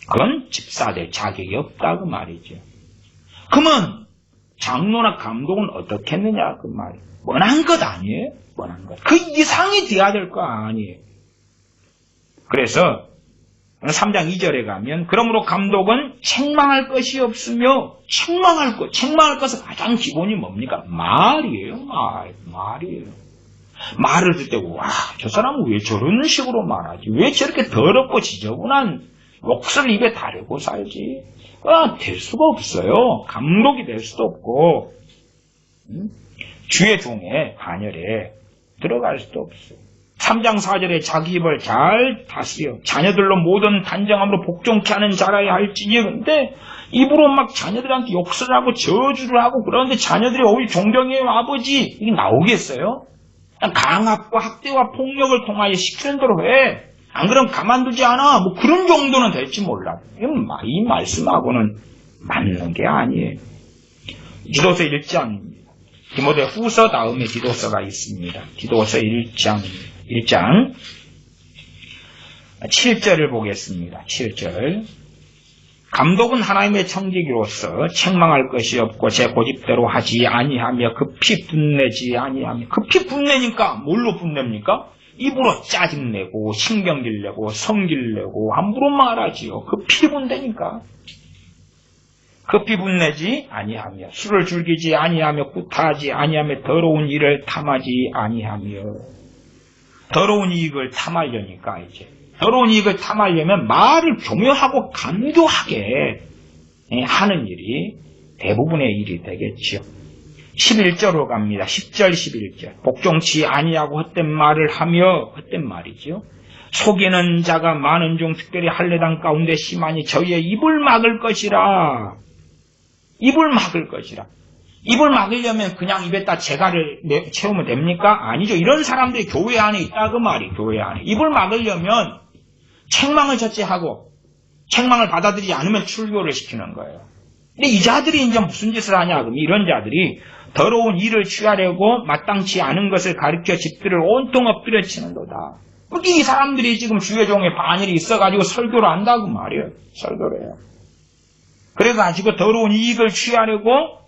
Speaker 1: 그건 집사될 자격이 없다 그 말이죠. 그러면 장로나 감독은 어떻게 했느냐 그 말이에요. 뻔한 것 아니에요? 뻔한 것. 그 이상이 돼야 될 거 아니에요. 그래서 3장 2절에 가면 그러므로 감독은 책망할 것이 없으며 책망할 것은 가장 기본이 뭡니까? 말이에요. 말이에요. 말을 듣을 때 와, 저 사람은 왜 저런 식으로 말하지? 왜 저렇게 더럽고 지저분한 욕설 입에 다르고 살지? 될 수가 없어요. 감독이 될 수도 없고 주의 종의 반열에 들어갈 수도 없어요. 3장 4절에 자기 입을 잘 다스려 자녀들로 모든 단정함으로 복종케 하는 자라야 할지니. 근데 입으로 막 자녀들한테 욕설을 하고 저주를 하고 그러는데 자녀들이 오히 존경해요 아버지 이게 나오겠어요? 강압과 학대와 폭력을 통하여 시키는 대로 해. 안 그러면 가만두지 않아. 뭐 그런 정도는 될지 몰라. 이 말씀하고는 맞는 게 아니에요. 디도서 1장입니다. 디모데 후서 다음에 디도서가 있습니다. 디도서 1장 7절을 보겠습니다. 7절. 감독은 하나님의 청지기로서 책망할 것이 없고 제 고집대로 하지 아니하며 급히 분내지 아니하며. 급히 분내니까 뭘로 분냅니까? 입으로 짜증내고 신경질내고 성질내고 함부로 말하지요. 급히 분내니까. 급히 분내지 아니하며 술을 즐기지 아니하며 구타하지 아니하며 더러운 일을 탐하지 아니하며. 더러운 이익을 탐하려니까 이제 더러운 이익을 탐하려면 말을 교묘하고 간교하게 하는 일이 대부분의 일이 되겠지요. 11절로 갑니다. 10절 11절. 복종치 아니하고 헛된 말을 하며 헛된 말이죠. 속이는 자가 많은 중 특별히 할례당 가운데 심하니 저희의 입을 막을 것이라. 입을 막을 것이라. 입을 막으려면 그냥 입에다 재갈을 채우면 됩니까? 아니죠. 이런 사람들이 교회 안에 있다 그 말이 교회 안에. 입을 막으려면 책망을 첫째 하고 책망을 받아들이지 않으면 출교를 시키는 거예요. 근데 이 자들이 이제 무슨 짓을 하냐 그럼 이런 자들이 더러운 일을 취하려고 마땅치 않은 것을 가르쳐 집들을 온통 엎드려 치는도다. 그렇게 이 사람들이 지금 주의 종의 반열이 있어가지고 설교를 한다고 말이에요. 설교를 해요. 그래가지고 더러운 이익을 취하려고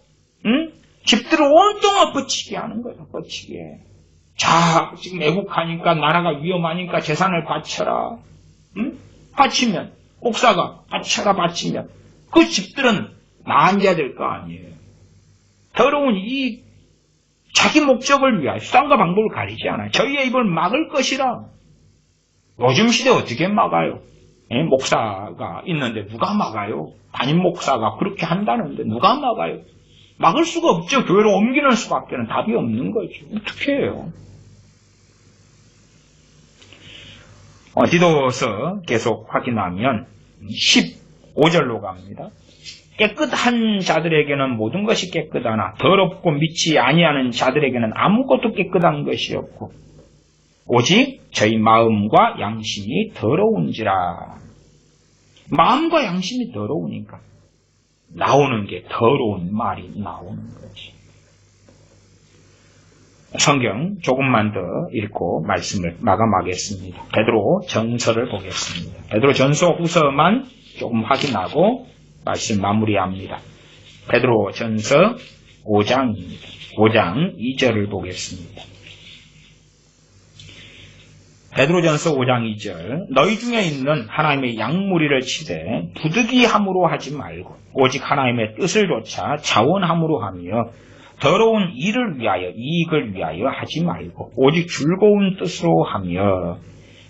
Speaker 1: 집들을 온통 엎어치게 하는 거예요. 엎어치게. 자, 지금 애국하니까 나라가 위험하니까 재산을 바쳐라. 바치면 옥사가 바치면 그 집들은 나앉아야 될 거 아니에요. 더러운 이 자기 목적을 위하여 수단과 방법을 가리지 않아요. 저희의 입을 막을 것이라. 요즘 시대 어떻게 막아요? 목사가 있는데 누가 막아요? 담임 목사가 그렇게 한다는데 누가 막아요? 막을 수가 없죠. 교회로 옮기는 수밖에는 답이 없는 거죠. 어떻게 해요? 디도서 계속 확인하면 15절로 갑니다. 깨끗한 자들에게는 모든 것이 깨끗하나 더럽고 믿지 아니하는 자들에게는 아무것도 깨끗한 것이 없고 오직 저희 마음과 양심이 더러운지라. 마음과 양심이 더러우니까 나오는 게 더러운 말이 나오는 거지. 성경 조금만 더 읽고 말씀을 마감하겠습니다. 베드로 전서를 보겠습니다. 베드로 전서 후서만 조금 확인하고 말씀 마무리합니다. 베드로 전서 5장입니다. 5장 2절을 보겠습니다. 베드로전서 5장 2절. 너희 중에 있는 하나님의 양무리를 치되 부득이함으로 하지 말고 오직 하나님의 뜻을 조차 자원함으로 하며 더러운 일을 위하여 이익을 위하여 하지 말고 오직 즐거운 뜻으로 하며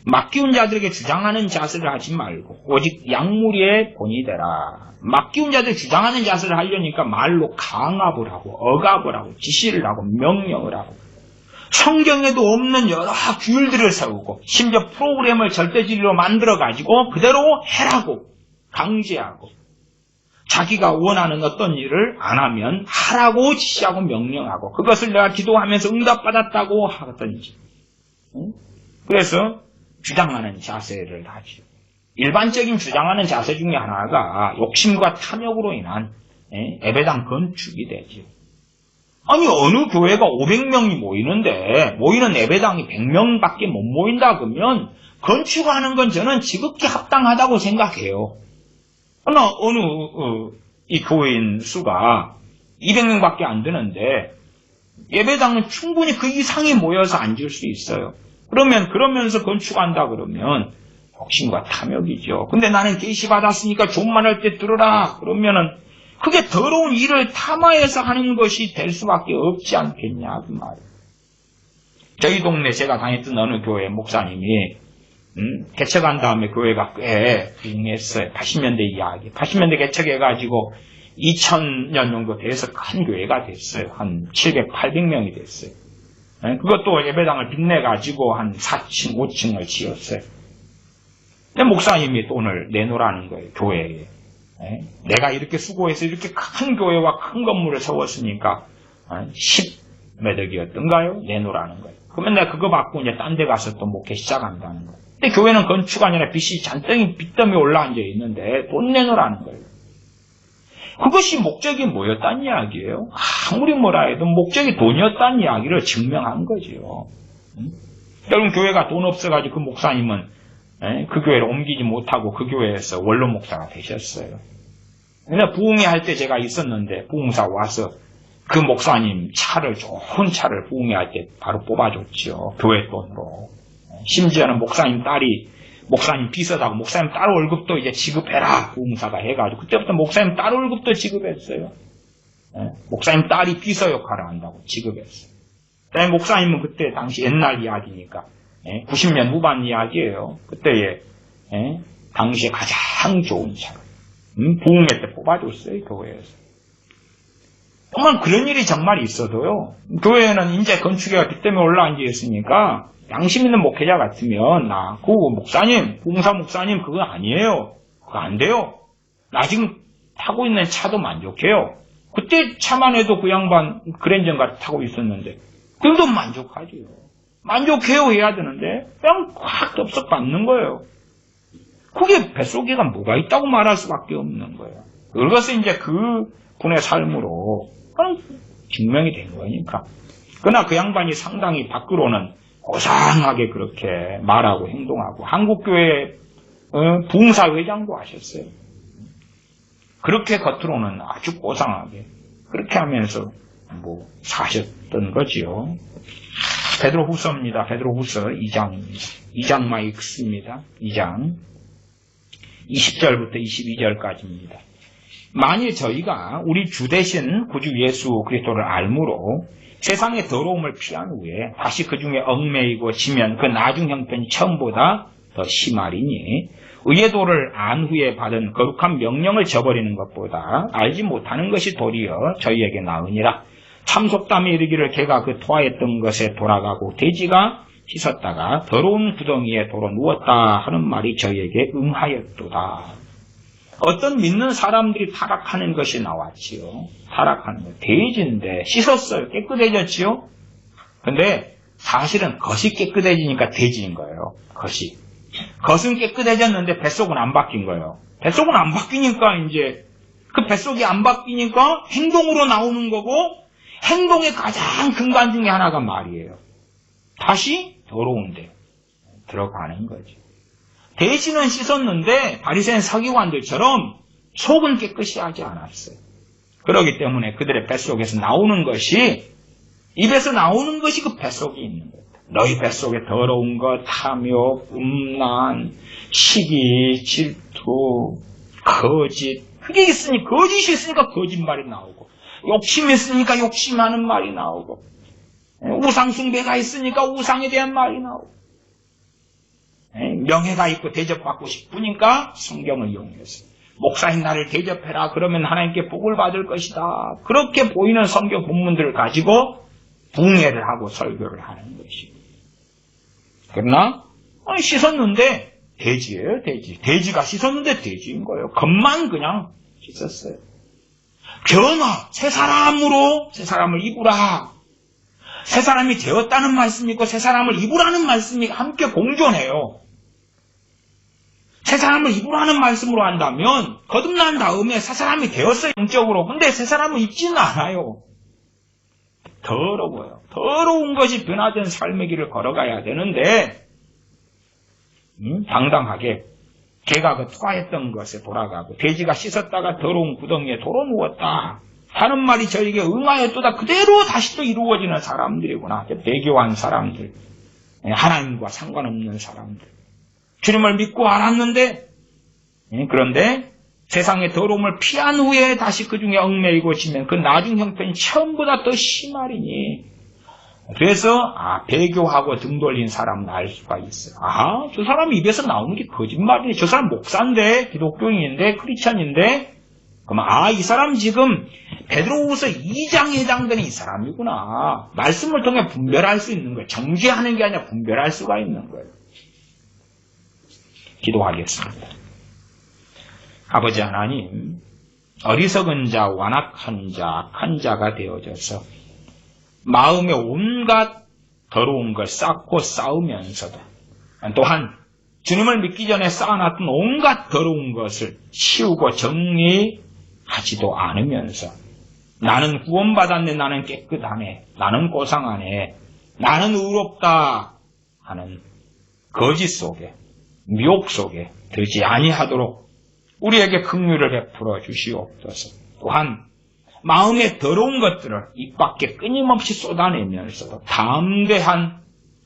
Speaker 1: 맡기운 자들에게 주장하는 자세를 하지 말고 오직 양무리의 본이 되라. 맡기운 자들 주장하는 자세를 하려니까 말로 강압을 하고 억압을 하고 지시를 하고 명령을 하고 성경에도 없는 여러 규율들을 세우고 심지어 프로그램을 절대진리로 만들어가지고 그대로 해라고 강제하고 자기가 원하는 어떤 일을 안 하면 하라고 지시하고 명령하고 그것을 내가 기도하면서 응답받았다고 하든지 그래서 주장하는 자세를 하죠. 일반적인 주장하는 자세 중에 하나가 욕심과 탐욕으로 인한 예배당 건축이 되죠. 아니 어느 교회가 500명이 모이는데 모이는 예배당이 100명밖에 못 모인다 그러면 건축하는 건 저는 지극히 합당하다고 생각해요. 그러나 이 교회인 수가 200명밖에 안 되는데 예배당은 충분히 그 이상이 모여서 앉을 수 있어요. 그러면서 건축한다 그러면 욕심과 탐욕이죠. 근데 나는 계시 받았으니까 존만 할 때 들어라 그러면은 그게 더러운 일을 탐하여서 하는 것이 될 수밖에 없지 않겠냐 그 말이에요. 저희 동네 제가 다녔던 어느 교회 목사님이 개척한 다음에 교회가 꽤 빙했어요. 80년대 이야기. 80년대 개척해가지고 2000년 정도 돼서 큰 교회가 됐어요. 한 700, 800명이 됐어요. 그것도 예배당을 빚내가지고 한 4층, 5층을 지었어요. 근데 목사님이 돈을 내놓으라는 거예요, 교회에. 내가 이렇게 수고해서 이렇게 큰 교회와 큰 건물을 세웠으니까 10몇 억이었던가요? 내놓으라는 거예요. 그러면 내가 그거 받고 이제 딴 데 가서 또 목회 시작한다는 거예요. 근데 교회는 건축 아니라 빚이 빚더미 올라앉아 있는데 돈 내놓으라는 거예요. 그것이 목적이 뭐였다는 이야기예요? 아무리 뭐라 해도 목적이 돈이었다는 이야기를 증명한 거죠. 여러분 교회가 돈 없어가지고 그 목사님은 그 교회를 옮기지 못하고 그 교회에서 원로 목사가 되셨어요. 근데 부흥회 할 때 제가 있었는데 부흥사 와서 그 목사님 좋은 차를 부흥회 할 때 바로 뽑아줬죠. 교회 돈으로. 심지어는 목사님 딸이 목사님 비서다고 목사님 딸 월급도 이제 지급해라 부흥사가 해가지고 그때부터 목사님 딸 월급도 지급했어요. 목사님 딸이 비서 역할을 한다고 지급했어요. 그다음에 목사님은 그때 당시 옛날 이야기니까 90년 후반 이야기예요. 그때에 당시에 가장 좋은 차를 부흥회 때 뽑아줬어요 교회에서. 정말 그런 일이 정말 있어도요. 교회는 이제 건축회가 빚 때문에 올라앉아 있으니까 양심 있는 목회자 같으면 그 목사님, 부흥사 목사님 그거 아니에요. 그거 안 돼요. 나 지금 타고 있는 차도 만족해요. 그때 차만 해도 그 양반 그랜저가 타고 있었는데 그래도 만족하죠. 만족해요 해야 되는데 그냥 확 덥석 받는 거예요. 그게 뱃속에가 뭐가 있다고 말할 수밖에 없는 거예요. 그것은 이제 그 분의 삶으로 증명이 된 거니까. 그러나 그 양반이 상당히 밖으로는 고상하게 그렇게 말하고 행동하고 한국교회 부흥사 회장도 하셨어요. 그렇게 겉으로는 아주 고상하게 그렇게 하면서 사셨던 거지요. 베드로후서입니다. 베드로후서 2장입니다. 2장만 읽습니다. 2장 20절부터 22절까지입니다. 만일 저희가 우리 주 되신 구주 예수 그리스도를 알므로 세상의 더러움을 피한 후에 다시 그 중에 얽매이고 지면 그 나중 형편이 처음보다 더 심하리니 의의 도를 안 후에 받은 거룩한 명령을 저버리는 것보다 알지 못하는 것이 도리어 저희에게 나으니라. 참속담에 이르기를 개가 그 토하였던 것에 돌아가고 돼지가 씻었다가 더러운 구덩이에 도로 누웠다 하는 말이 저희에게 응하였도다. 어떤 믿는 사람들이 타락하는 것이 나왔지요. 타락하는 거. 돼지인데 씻었어요. 깨끗해졌지요. 근데 사실은 겉이 깨끗해지니까 돼지인 거예요. 겉은 깨끗해졌는데 뱃속은 안 바뀐 거예요. 뱃속은 안 바뀌니까 이제 그 뱃속이 안 바뀌니까 행동으로 나오는 거고 행동의 가장 근간 중에 하나가 말이에요. 다시 더러운데 들어가는 거죠. 돼지는 씻었는데 바리새인 서기관들처럼 속은 깨끗이 하지 않았어요. 그렇기 때문에 그들의 뱃속에서 나오는 것이 입에서 나오는 것이 그 뱃속에 있는 거예요. 너희 뱃속에 더러운 것, 탐욕, 음란, 시기, 질투, 거짓 그게 있으니 거짓이 있으니까 거짓말이 나오고 욕심이 있으니까 욕심하는 말이 나오고 우상숭배가 있으니까 우상에 대한 말이 나오고 명예가 있고 대접받고 싶으니까 성경을 이용해서 목사인 나를 대접해라 그러면 하나님께 복을 받을 것이다. 그렇게 보이는 성경 본문들을 가지고 붕해를 하고 설교를 하는 것이고 그러나 씻었는데 돼지예요. 돼지가 씻었는데 돼지인 거예요. 겉만 그냥 씻었어요. 변화, 새 사람을 입으라. 새 사람이 되었다는 말씀이 있고 새 사람을 입으라는 말씀이 함께 공존해요. 새 사람을 입으라는 말씀으로 한다면 거듭난 다음에 새 사람이 되었어요. 영적으로. 근데 새 사람을 입지는 않아요. 더러워요. 더러운 것이 변화된 삶의 길을 걸어가야 되는데 당당하게 개가 그 토하였던 것에 돌아가고 돼지가 씻었다가 더러운 구덩이에 도로 누웠다 하는 말이 저에게 응하였도다. 그대로 다시 또 이루어지는 사람들이구나. 배교한 사람들, 하나님과 상관없는 사람들, 주님을 믿고 알았는데 그런데 세상의 더러움을 피한 후에 다시 그 중에 얽매이고 지면 그 나중 형편이 처음보다 더 심하리니. 그래서 배교하고 등 돌린 사람은 알 수가 있어요. 저 사람 입에서 나오는 게 거짓말이네. 저 사람 목사인데, 기독교인인데, 크리스찬인데. 그럼 이 사람 지금 베드로후서 2장에 해당되는 이 사람이구나. 말씀을 통해 분별할 수 있는 거예요. 정죄하는 게 아니라 분별할 수가 있는 거예요. 기도하겠습니다. 아버지 하나님, 어리석은 자, 완악한 자, 악한 자가 되어져서 마음에 온갖 더러운 걸 쌓고 쌓으면서도 또한 주님을 믿기 전에 쌓아놨던 온갖 더러운 것을 치우고 정리하지도 않으면서 나는 구원받았네, 나는 깨끗하네, 나는 고상하네, 나는 의롭다 하는 거짓 속에, 미혹 속에 들지 아니하도록 우리에게 긍휼을 베풀어 주시옵소서. 또한 마음에 더러운 것들을 입 밖에 끊임없이 쏟아내면서도 담대한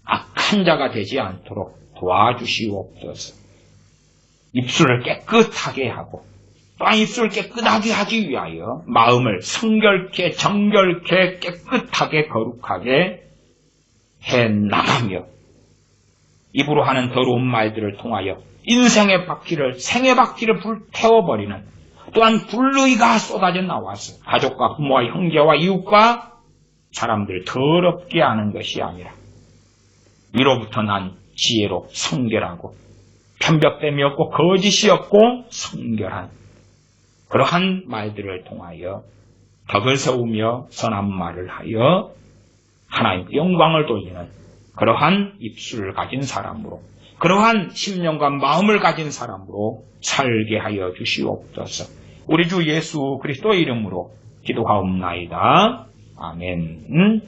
Speaker 1: 악한 자가 되지 않도록 도와주시옵소서. 입술을 깨끗하게 하고 또한 입술을 깨끗하게 하기 위하여 마음을 성결케 정결케 깨끗하게 거룩하게 해나가며 입으로 하는 더러운 말들을 통하여 인생의 바퀴를, 생의 바퀴를 불태워버리는, 또한 불의가 쏟아져 나와서 가족과 부모와 형제와 이웃과 사람들을 더럽게 하는 것이 아니라 위로부터 난 지혜로 성결하고 편벽됨이 없고 거짓이 없고 성결한 그러한 말들을 통하여 덕을 세우며 선한 말을 하여 하나님 영광을 돌리는 그러한 입술을 가진 사람으로, 그러한 심령과 마음을 가진 사람으로 살게 하여 주시옵소서. 우리 주 예수 그리스도의 이름으로 기도하옵나이다. 아멘.